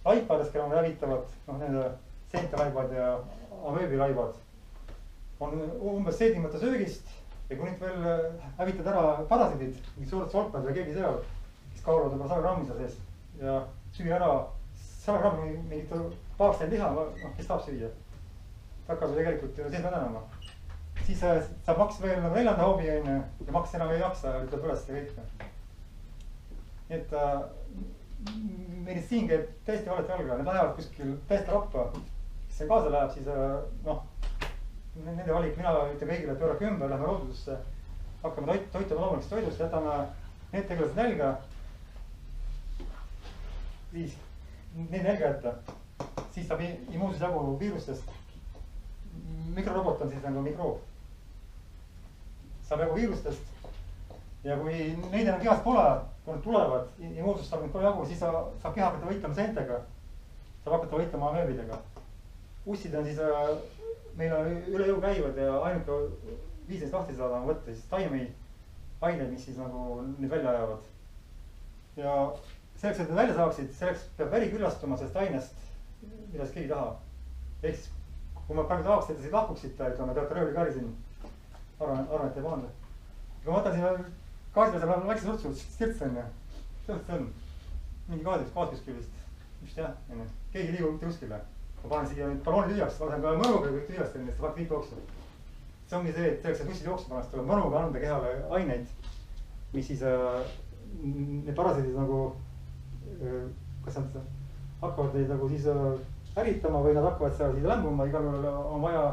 laipades, kelle on hävitavad, nende seentelaibad ja amööbilaibad. On umbes seedimata söögist ja kui nüüd veel hävitad ära parasiidid, mingid suured solpad või keegi seal, kes kaaluvad juba 100 grammi seal sees ja süüa ära 100 grammi mingit paakstein liha, kes tahab süüa. Hakkab ju tegelikult sees vädenema. Siis saab maks veel nagu 4. hoobi ja maks enam ei jaksa ja ütleb üles ja kõik. Nii et meditsiin käib täiesti valete jalga, need lähevad kuskil täiesti rappa. Kes see kaasa läheb, siis nende valik, mina ütlen kõigile, et pöörake ümber, lähme loodudusse. Hakkame toitama loomulikust toidust, jätame need tegelased nälga. Siis need nälga jätta. Siis saab immuunsus jagu viirustest. Mikrorobot on siis nagu mikroob. Saab jagu viirustest. Ja kui neid enam kehast pole, kui nad tulevad, immuunsus saab neid pole jagu, siis saab keha hakata võitlema seentega. Saab hakata võitlema amööbidega. Ussid on siis, meil on üle jõu käivad ja ainuke viis lahti saada on võtta siis taimi aineid, mis siis nagu need välja ajavad. Ja selleks, et need välja saaksid, selleks peab väri küllastuma sellest ainest, mida siis keegi taha. Ehk siis, kui ma praegu tahaks, et te siit lahkuksite, ütleme, te olete röövlikari siin, arvan, et ei paanda. Kui ma võtan siin gaasile, seal on väikse surtsu, stirts on ja, see on mingi gaaskuskil vist, just jah, keegi liigub mitte kuskile. Ma panen siia nüüd ballooni tühjaks, lasen ka mõnuga kõik tühjast enne, siis ta kõik jooksu. See ongi see, et selleks, et ussid jooksu panest, tuleb mõnuga anda kehale aineid, mis siis need parasiidid nagu, kas nad hakkavad neid nagu siis ärritama või nad hakkavad seal siis lämbuma, igal juhul on vaja,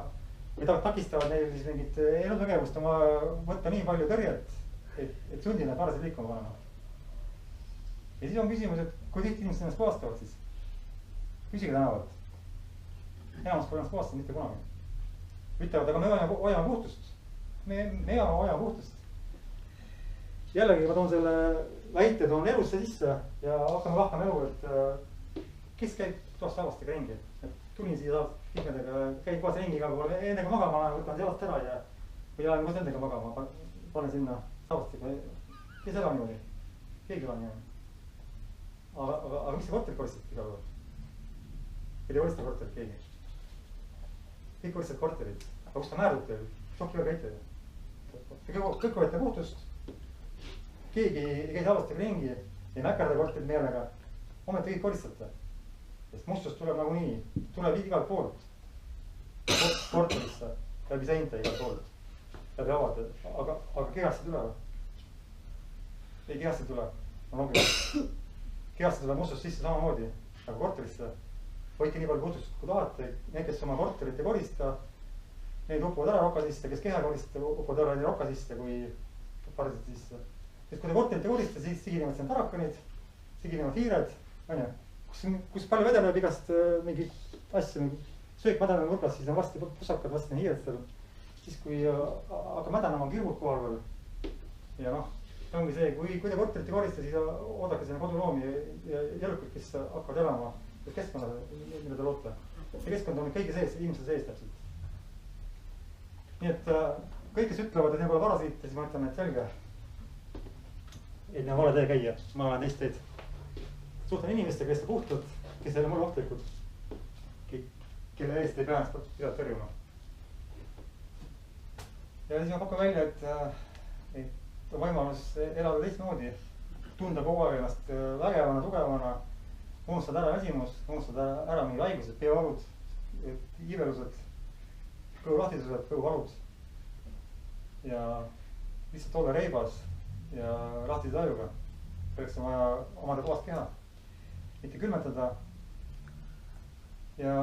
või takistavad neil siis mingit elutegevust, on vaja võtta nii palju tõrjet, et sundida need parasiid liikuma panema. Ja siis on küsimus, et kui tihti inimesed ennast puhastavad siis? Küsige tänavalt. Enamus pole ennast puhastanud mitte kunagi. Ütlevad, aga me hoiame puhtust. me elame vaja puhtust. Jällegi ma toon selle väite, toon elusse sisse ja hakkame lahkama elu, et kes käib toast lavastega ringi. Tulin siia pihmedega, käib koos ringi igal pool, enne kui magama lähen, võtan jalast ära ja või lähen koos nendega magama, panen sinna lavastega. Kes elab niimoodi? Keegi elab niimoodi. Aga mis see korterit koristab igal pool? Ei korista korterit keegi. Kõik koristavad korterit, aga kus ta määrub teil? Šokki veel käite. Kõik hoiate puhtust. Keegi ei käi lavastega ringi, ei mäkerda korterit meelega. Ometi kõik koristate. Sest mustust tuleb nagunii, tuleb igalt poolt. Korterisse, läbi seinte igalt poolt. Läbi avada, aga kehast ei tule või? Ei, kehast ei tule. On loogiline. Kehast tuleb mustust sisse samamoodi, aga korterisse hoidke nii palju puhtust, kui tahate. Need, kes oma korterit ei korista, need upuvad ära roka sisse, kes keha korista, upuvad ära nii roka sisse kui parasite sisse. Sest kui te korterit ei korista, siis siginevad siin tarakanid, siginevad hiired, kus palju vedeleb igast mingit asja, söök mädaneb nurgas, siis on vasti pusakad, vasti on hiired seal. Siis kui hakkab mädanema kirgud kohal veel. Ja noh, see ongi see, kui te korterit ei korista, siis oodake sinna koduloomi ja jälukid, kes hakkavad elama keskkonna, mida te loote. See keskkond on kõige sees, inimese sees täpselt. Nii et kõik, kes ütlevad, et neil pole parasiite, siis ma ütlen, et selge. Et neil vale tee käia, ma olen teist teed. Suhtlen inimestega, kes on puhtad, kes ei ole mulle ohtlikud, kelle eest ei pea ennast pidada tõrjuma. Ja siis ma pakun välja, et on võimalus elada teistmoodi, tunda kogu aeg ennast vägevana, tugevana, unustada ära väsimus, unustada ära mingi haigused, peovalud, iivelused, kõhulahtisused, kõhuvalud. Ja lihtsalt olla reibas ja lahtise tajuga. Selleks on vaja omada puhast keha, mitte külmetada. Ja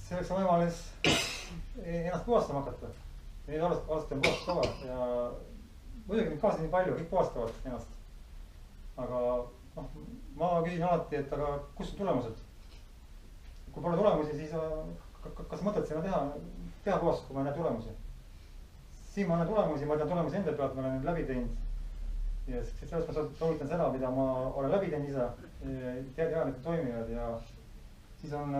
selleks on võimalus ennast puhastama hakata. Ja nüüd alasti on puhast kava ja muidugi neid kaasa nii palju, kõik puhastavad ennast. Aga ma küsin alati, et aga kus on tulemused? Kui pole tulemusi, siis kas mõtled sinna teha puhast, kui ma näen tulemusi? Siin ma näen tulemusi, ma tean tulemusi enda pealt, ma olen läbi teinud. Ja sellest ma soovitan seda, mida ma olen läbi teinud ise, teadlikult toimivad ja siis on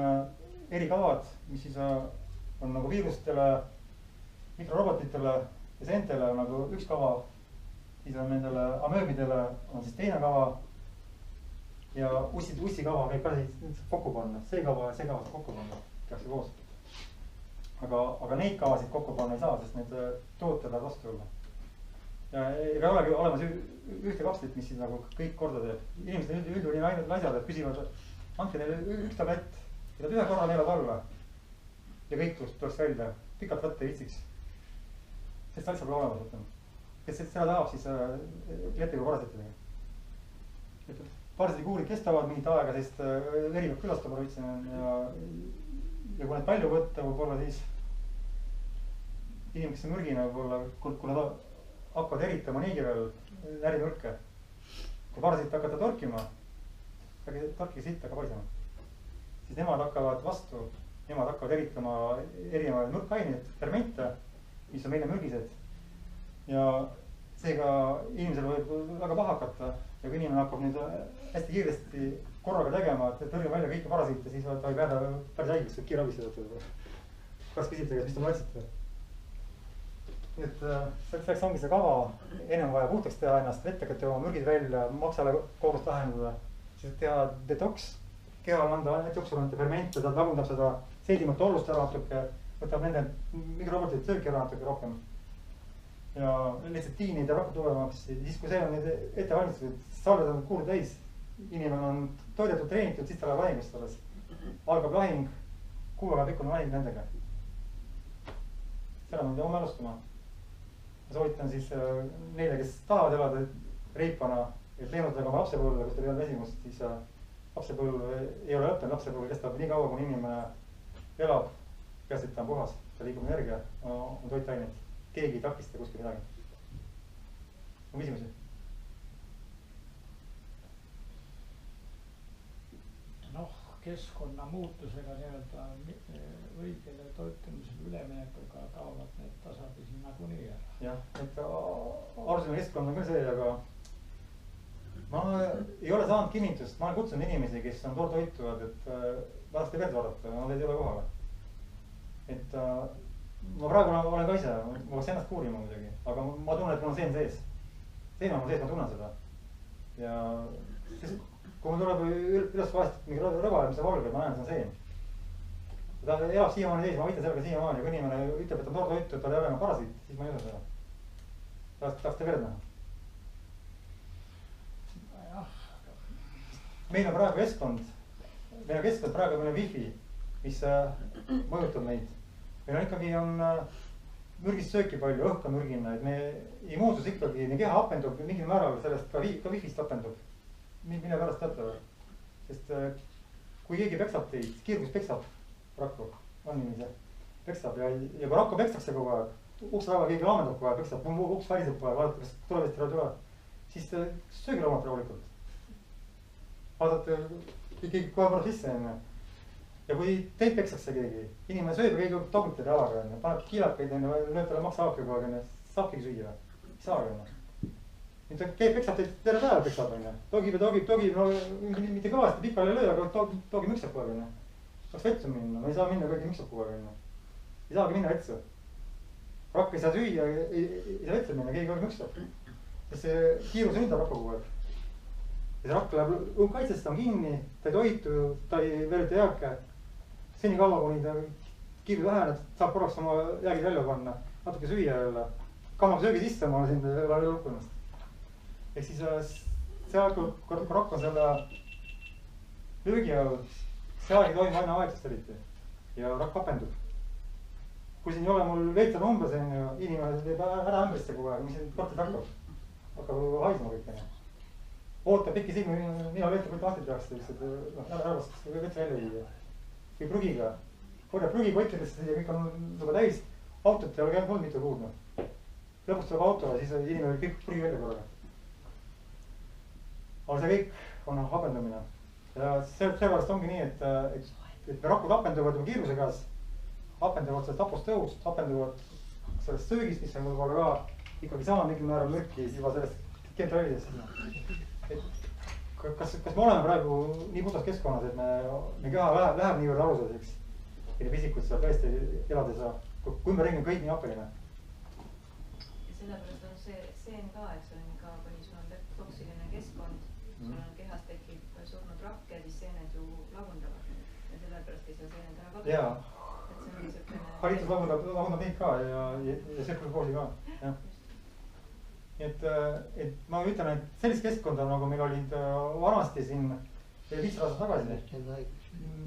erikavad, mis siis on nagu viirustele, mikrorobotitele ja seentele on nagu üks kava. Siis on nendele amööbidele on siis teine kava ja ussi kava võib ka siis kokku panna. See kava ja see kava saab kokku panna, tehakse koos. Aga neid kavasid kokku panna ei saa, sest need tooted lähevad vastu olla. Ja ei olegi olemas ühte kapslit, mis siis nagu kõik korda teeb. Inimesed üldjuhul nii ainult asjad, et küsivad, andke neile üks tablett ja nad ühe korra neelad alla ja kõik tuleks välja. Pikalt võtta ei vitsiks. Sest see saab olemas võtma. Kes seda tahab, siis leppigu parasitidega. Parasitikuurid kestavad mingit aega, sest veri peab külastama rütsen ja kui need palju võtta, võib-olla siis inimene, kes on mürgina, võib-olla, kui nad hakkavad eritama niigi veel närimürke. Kui parasiit hakata torkima, torkige siit hakka paisama, siis nemad hakkavad vastu, nemad hakkavad eritama erinevaid mürkaineid, fermente, mis on meile mürgised. Ja seega inimesel võib väga paha hakata ja kui inimene hakkab nüüd hästi kiiresti korraga tegema, et tõrjuma välja kõiki parasiite, siis ta võib jääda päris haigeks, võib kiirabisse võtta. Kas küsite, mis te mulle otsite? Selleks ongi see kava, ennem vaja puhtaks teha ennast, vette hakata jooma, mürgid välja, maksale koorust lahendada, siis teha detoks, kehal anda antioksürante, fermente, ta lagundab seda seedimata ollust ära natuke, võtab nende mikrorobotid sööki ära natuke rohkem. Ja letsetiini ta rohkem tugevamaks, siis kui see on nüüd ette valmistatud, salved on kuul täis, inimene on toidetud, treenitud, siis ta läheb lahingust alles. Algab lahing, 6 päeva pikkune lahing nendega. Seda me peame alustama. Ma soovitan siis neile, kes tahavad elada reipana, et meenutage oma lapsepõlve, kus teil ei ole väsimust, siis lapsepõlv ei ole lõppenud, lapsepõlv kestab nii kaua, kui inimene elab, peaasi, et ta on puhas, ta liigub energia, on toitaineid. Keegi ei takista kuskil midagi. On küsimusi? Noh, keskkonna muutusega nii-öelda õigele toitumisele üleminekuga kaovad need tasapisi nagunii ära. jah, et arusaamine keskkond on ka see, aga ma ei ole saanud kinnitust, ma olen kutsunud inimesi, kes on toortoituvad, et pärast verd vaadata, nad ei ole kohal. Et ma praegu olen ka ise, ma peaks ennast kuulima muidugi, aga ma tunnen, et mul on seen sees. Seen on mul sees, ma tunnen seda. Ja kui mul tuleb üles vahest mingi rõva, mis on valge, ma näen, see on seen. Ta elab siiamaani sees, ma võitan sellega siiamaani, kui inimene ütleb, et on toortoitu, et ta ei ole enam parasiit, siis ma ei usu seda. Tahaks te verd näha. Meil on praegu keskkond, praegu meil on wifi, mis mõjutab meid. Meil on ikkagi mürgist sööki palju, õhk on mürgine, et meie immuunsus ikkagi, meie keha hapendub mingil määral sellest ka wifist hapendub. Mille pärast teate või? Sest kui keegi peksab teid, kiirgus peksab rakku, on inimese, peksab ja kui rakku pekstakse kogu aeg, ukse taga keegi laamendab kogu aeg, peksab, uks väriseb kogu aeg, vaadata, kas tulevist ei tule, siis söögi loomad rahulikult. Vaadata, keegi kohe korra sisse enne. Ja kui teid pekstakse keegi, inimene sööb ja keegi togub teid jalaga, paneb kiilakaid, lööb talle maksahaake kogu aeg, saabki süüa, ei saagi. Nüüd keegi peksab teid terve päev peksab, togib, no mitte kõvasti pikali ei löö, aga togi müksab kogu aeg. Saaks vetsu minna, ma ei saa minna, kõigi müksab kogu aeg. Ei saagi minna vetsu. Rakk ei saa süüa, ei saa vetsu minna, keegi kogu aeg müksab. Sest see kiirus ründab rakku kogu aeg. Ja see rakk läheb kaitsest, ta on kinni, ta ei toitu, ta ei verita jääke. Seni kaua, kuni ta kiirus väheneb, saab korraks oma jäägid välja panna, natuke süüa jälle. Kannab söögi sisse, ma olen siin lõppunust. Ehk siis seal, kui rakk on selle löögi all, seal ei toimu aina aegsust eriti. Ja rakk hapendub. Kui siin ei ole mul veitsad umbes, inimene teeb ära ämbrisse kogu aeg, mis siin kortid hakkab. Hakkab haisma kõik. Ootab pikki silmi, mina veeta kui tahtid peaks, ära vastaks vetsa välja viia. Või prügiga. Korjab prügi kottidesse ja kõik on juba täis. Autot ei ole käinud mul mitu kuud. Lõpus tuleb auto ja siis inimene kõik prügi välja korraga. Aga see kõik on hapendamine. Ja seepärast ongi nii, et rakud hapenduvad juba kiiruse käes. Hapenduvad sellest hapust õhust, hapenduvad sellest söögist, mis on võib-olla ka ikkagi sama mingil määral mürki juba sellest kentralidest. Kas me oleme praegu nii puhtas keskkonnas, et me keha läheb niivõrd alusaseks ja need isikud seal tõesti elada ei saa, kui me räägime kõik nii hapeline? Ja sellepärast on see seen ka, et see on ka, kui sul on toksiline keskkond, sul on kehas tekib surnud rakk ja siis seened ju lagundavad ja sellepärast ei saa seened ära kasutada. Haritus lagundab neid ka ja sekkulikoosi ka. Et ma ütlen, et sellist keskkonda, nagu meil olid vanasti siin 500 aastat tagasi,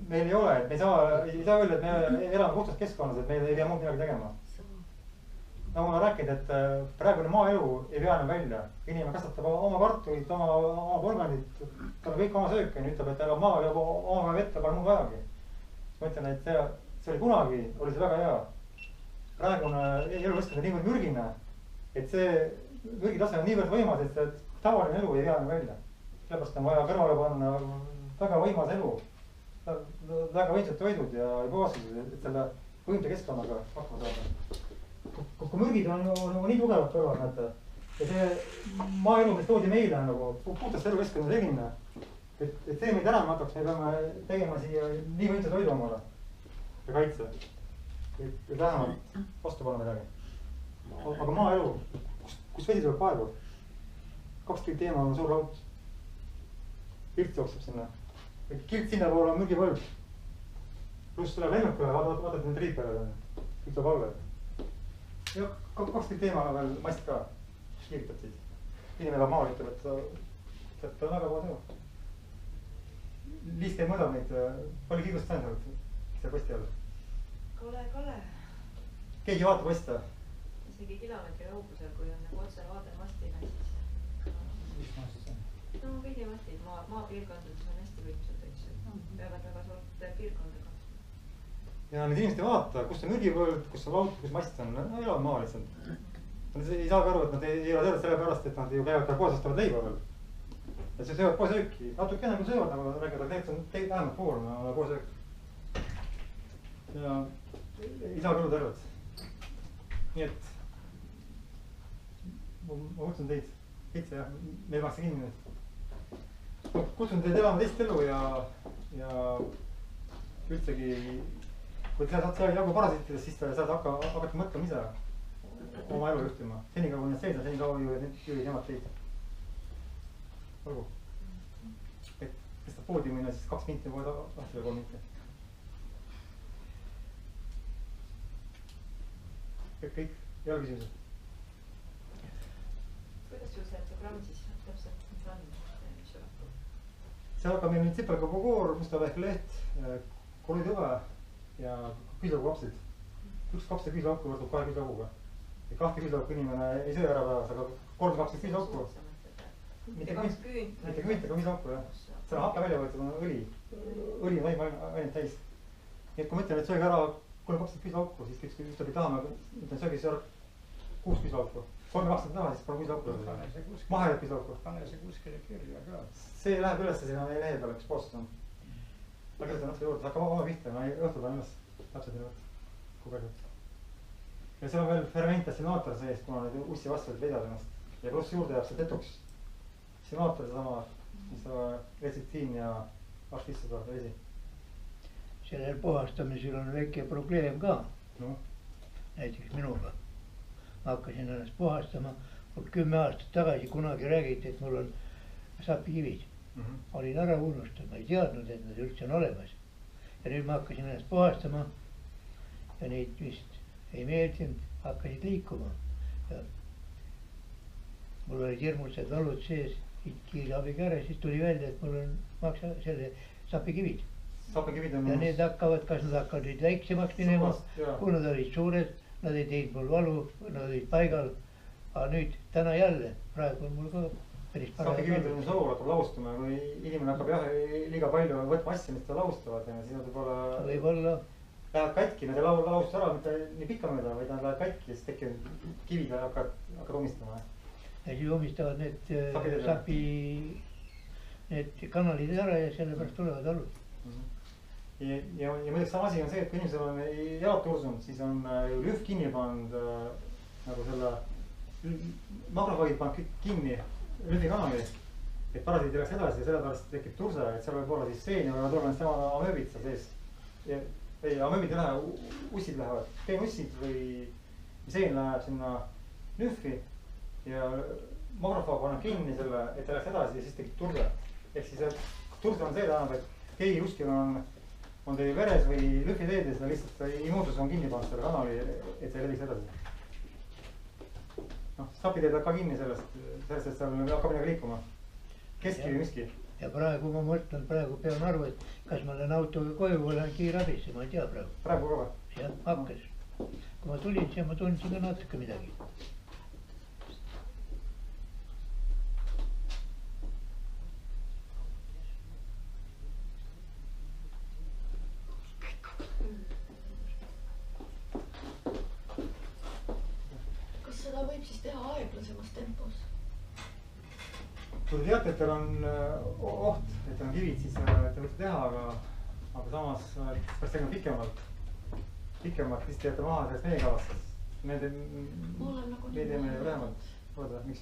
meil ei ole, et me ei saa öelda, et me elame puhtast keskkonnas, et meil ei pea muud midagi tegema. Nagu ma olen rääkinud, et praegune maaelu ei pea enam välja. Inimene kasvatab oma kartulit, oma porgandit, tal on kõik oma söök ja ütleb, et elab maal ja oma vette pole muud vajagi. Ma ütlen, et see oli kunagi, oli see väga hea. Praegune elukeskkond on niivõrd mürgine, et see mürgitase on niivõrd võimas, et tavaline elu ei pea enam välja. Sellepärast on vaja kõrvale panna väga võimas elu, väga võimsad toidud ja kooslused, et selle võimte keskkonnaga hakkama saada. Kui mürgid on nii tugevad kõrval, näete, ja see maaelu, mis toodi meile nagu puhtast elukeskkonna selline, et see meid ära mataks, me peame tegema siia nii võimsa toidu omale ja kaitse. Et vähemalt vastu panna midagi. Aga maaelu, kus vesi tuleb paevu, 2 teema on suur raud. Pilt jookseb sinna. Kilt sinna poole on mürgipõlg. Pluss tuleb lennukule, vaatad need riid peale. Kõik tuleb alla. Ja 2 teema on veel mast ka. Kiirtad siis. Inimene elab maal, ütleb, et ta on väga kohe teha. Liist ei mõõdab neid, palju kiirust tähendavad selle posti all. Kole. Keegi vaatab posta. Isegi kilomeetri kaugusel, kui on nagu otse vaade mastile, siis... Mis mast see? No kõigimastid maapiirkondades on hästi võimsad, eks ju. Peavad väga suurt piirkondaga. Ja need inimesed ei vaata, kus on mürgipõld, kus on laut, kus mast on. No elavad maal lihtsalt. Nad ei saagi aru, et nad ei ole teada selle pärast, et nad ju käivad ka koos ostavad leiba veel. et see söövad poesööki, natukene nagu söövad nagu räägivad, aga tegelikult on vähemalt pool poesöök. Ja ei saa kõrvu tervet. Nii et ma kutsun teid, jah, meil maksa kinni nüüd. Kutsun teid elama teist elu ja üldsegi, kui te saad jagu parasiitidest, siis te saad hakata mõtlema ise oma elu juhtima. Senikaua kui need sees on, senikaua juhid nemad teid. Olgu. Et kes ta poodi minna, siis 2 minti või lahti või 3 minti. Kõik, ei ole küsimused. Kuidas sul see programm siis täpselt on, mis sul hakkab? See hakkab meil nüüd Sipelga koor, Mustavähk leht, koolitõve ja küüslaugu kapslid. 1 kapsli küüslauku võrdub 2 küüslauguga. Ja 2 küüslauku inimene ei söö ära päevas, aga 3 kapslit küüslauku. Mitte küünt, aga küüslauku, jah. See on hakke välja võetud, on õli. Õli on ainult täis. Nii et kui ma ütlen, et sööge ära 3 kapslit küüslauku, siis kõik ütleb, et tahame, ütlen sööge siis ära 6 küüslauku. 3 kapslit taha, siis 3 küüslauku. Mahajad küüslauku. Pane see kuskile kirja ka. See läheb ülesse sinna meie lehe peale, kus post on. Ma kirjutan natuke juurde, hakkab oma pihta, ma õhtul panen üles. Täpselt nii võtta. Kui palju. Ja seal on veel fermentessinaator sees, kuna need ussi vastused veidavad ennast. Ja pluss juurde jääb see detox. Sinaator seesama, mis on retsitiin ja H500 vesi. Sellel puhastamisel on väike probleem ka. No. Näiteks minuga. Ma hakkasin ennast puhastama. 10 aastat tagasi kunagi räägiti, et mul on sapikivid. Olin ära unustanud, ma ei teadnud, et nad üldse on olemas. Ja nüüd ma hakkasin ennast puhastama ja neid vist ei meeldinud, hakkasid liikuma. Ja mul olid hirmused valud sees, kiirabiga ära, siis tuli välja, et mul on selle sapikivid. Sapikivid on... Ja need hakkavad, kas nad hakkavad nüüd väiksemaks minema, kui nad olid suured, nad ei teinud mul valu, nad olid paigal. Aga nüüd, täna jälle, praegu on mul ka päris parem. Sapikivid on sool hakkab laustuma, kui inimene hakkab jah liiga palju võtma asja, mis ta laustavad, siis nad võib-olla lähevad katki, nad ei lausta ära mitte nii pikka mööda, vaid nad lähevad katki ja siis tekivad kivid ja hakkad umistama. Ja siis umistavad need need kanalid ära ja sellepärast tulevad alud. Ja muidugi sama asi on see, et kui inimesel on jalad tursunud, siis on lühv kinni pannud nagu selle makrofaagid pannud kinni lühvi kanali, et parasiid ei läks edasi ja sellepärast tekib turse, et seal võib olla siis seen ja võivad olla need amööbid seal sees. Ei, amööbid ei lähe, ussid lähevad, peenussid või seen läheb sinna lühvi ja makrofaag paneb kinni selle, et ta läks edasi ja siis tekib turse. Ehk siis turse on see tähendab, et keegi kuskil on teie veres või lühvi teedes ja lihtsalt immuunsus on kinni pannud selle kanali, et see leviks edasi. Sapid jäävad ka kinni sellest, et seal hakkab midagi liikuma. Keski või miski. Ja praegu ma mõtlen, praegu pean arvu, et kas ma olen autoga koju või olen kiirabisse, ma ei tea praegu. Praegu ka või? Jah, hakkas. Kui ma tulin, siis ma tundsin ka natuke midagi. Kas seda võib siis teha aeglasemas tempos? Kui te teate, et teil on oht, et teil on kivid, siis te võite teha, aga samas peaks tegema pikemalt, siis te jätte maha sellest meie kavast. Me teeme lähemalt. Oota, miks?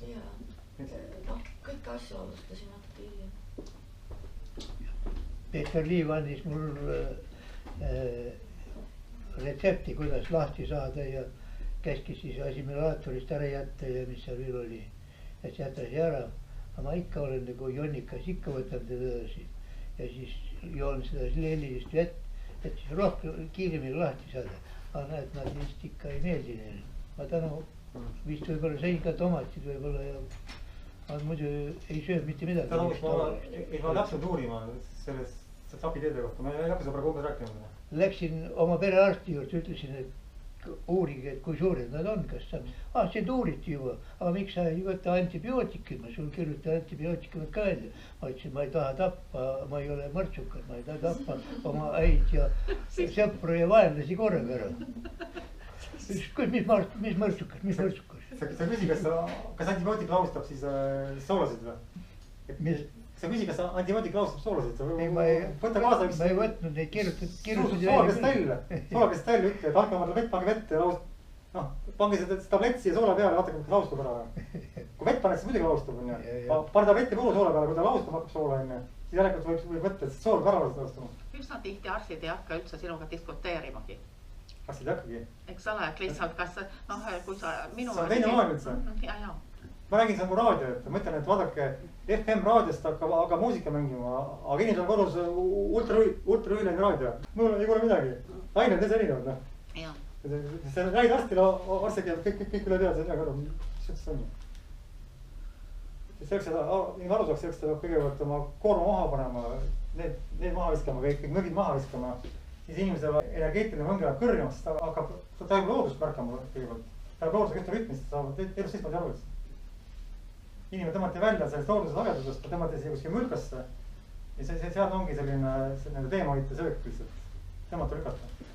Noh, kõike asja alustasin natuke hiljem. Peeter Liiv andis mul retsepti, kuidas lahti saada ja käskis siis assimilaatorist ära jätta ja mis seal veel oli. Et jätasi ära. Aga ma ikka olen nagu jonnikas, ikka võtan teda edasi. Ja siis joon seda lillist vett, et siis rohkem kiiremini lahti saada. Aga näed, nad vist ikka ei meeldi neile. Ma täna vist võib-olla sõin ka tomatid võib-olla ja muidu ei söö mitte midagi. Ma täpselt uurima sellest sapiteede kohta, ma ei hakka seda praegu umbes rääkima. Läksin oma perearsti juurde, ütlesin, et uurige, et kui suured nad on, kas saab. See uuriti juba, aga miks sa ei võta antibiootikud, ma sul kirjutan antibiootikud ka välja. Ma ütlesin, ma ei taha tappa, ma ei ole mõrtsukas, ma ei taha tappa oma häid ja sõpru ja vaenlasi korraga ära. Mis mõrtsukas? Sa küsi, kas antibiootik laustab siis soolasid või? sa küsi, kas antivoodik laustab soolasid. võta kaasa üks. ma ei võtnud neid kirjutasid. soolakristall, ütle, et hakkame vett, pange vett ja noh, pange seda tablett siia soola peale, vaata, kas laustub ära. Kui vett paned, siis muidugi laustub, onju. Pane tabletti puru soola peale, kui ta laustub, hakkab soola, onju. Siis järelikult võib võtta, et sool ka ära laustuma. Üsna tihti arstid ei hakka üldse sinuga diskuteerimagi. Arstid ei hakkagi? Eks ole, et lihtsalt kas, noh, kui sa minu... See on teine maailm üldse. Ma räägin see nagu raadio, et ma ütlen, et vaadake, FM raadiost hakkab muusika mängima, aga inimesel on kodus ultraüüleni raadio. Mul ei kuule midagi. Ained täitsa erinevad, noh. See räägid arstile, arstid käivad kõik üle pead, see on hea kõrv, mis üldse on. Selleks, et inimene aru saaks, selleks ta peab kõigepealt oma koorma maha panema, need maha viskama, kõik mögid maha viskama. Siis inimesel energeetiline võng läheb kõrgema, sest ta hakkab, ta juba loodust märkama kõigepealt. Ta läheb loodusega ühte rütmist, ta saab elus seisma teadvaks. Inimene tõmmati välja sellest looduse sagedusest, ta tõmmati siia kuskil mürkasse. Ja seal ongi selline teema hoida söök lihtsalt, tõmmata lükata.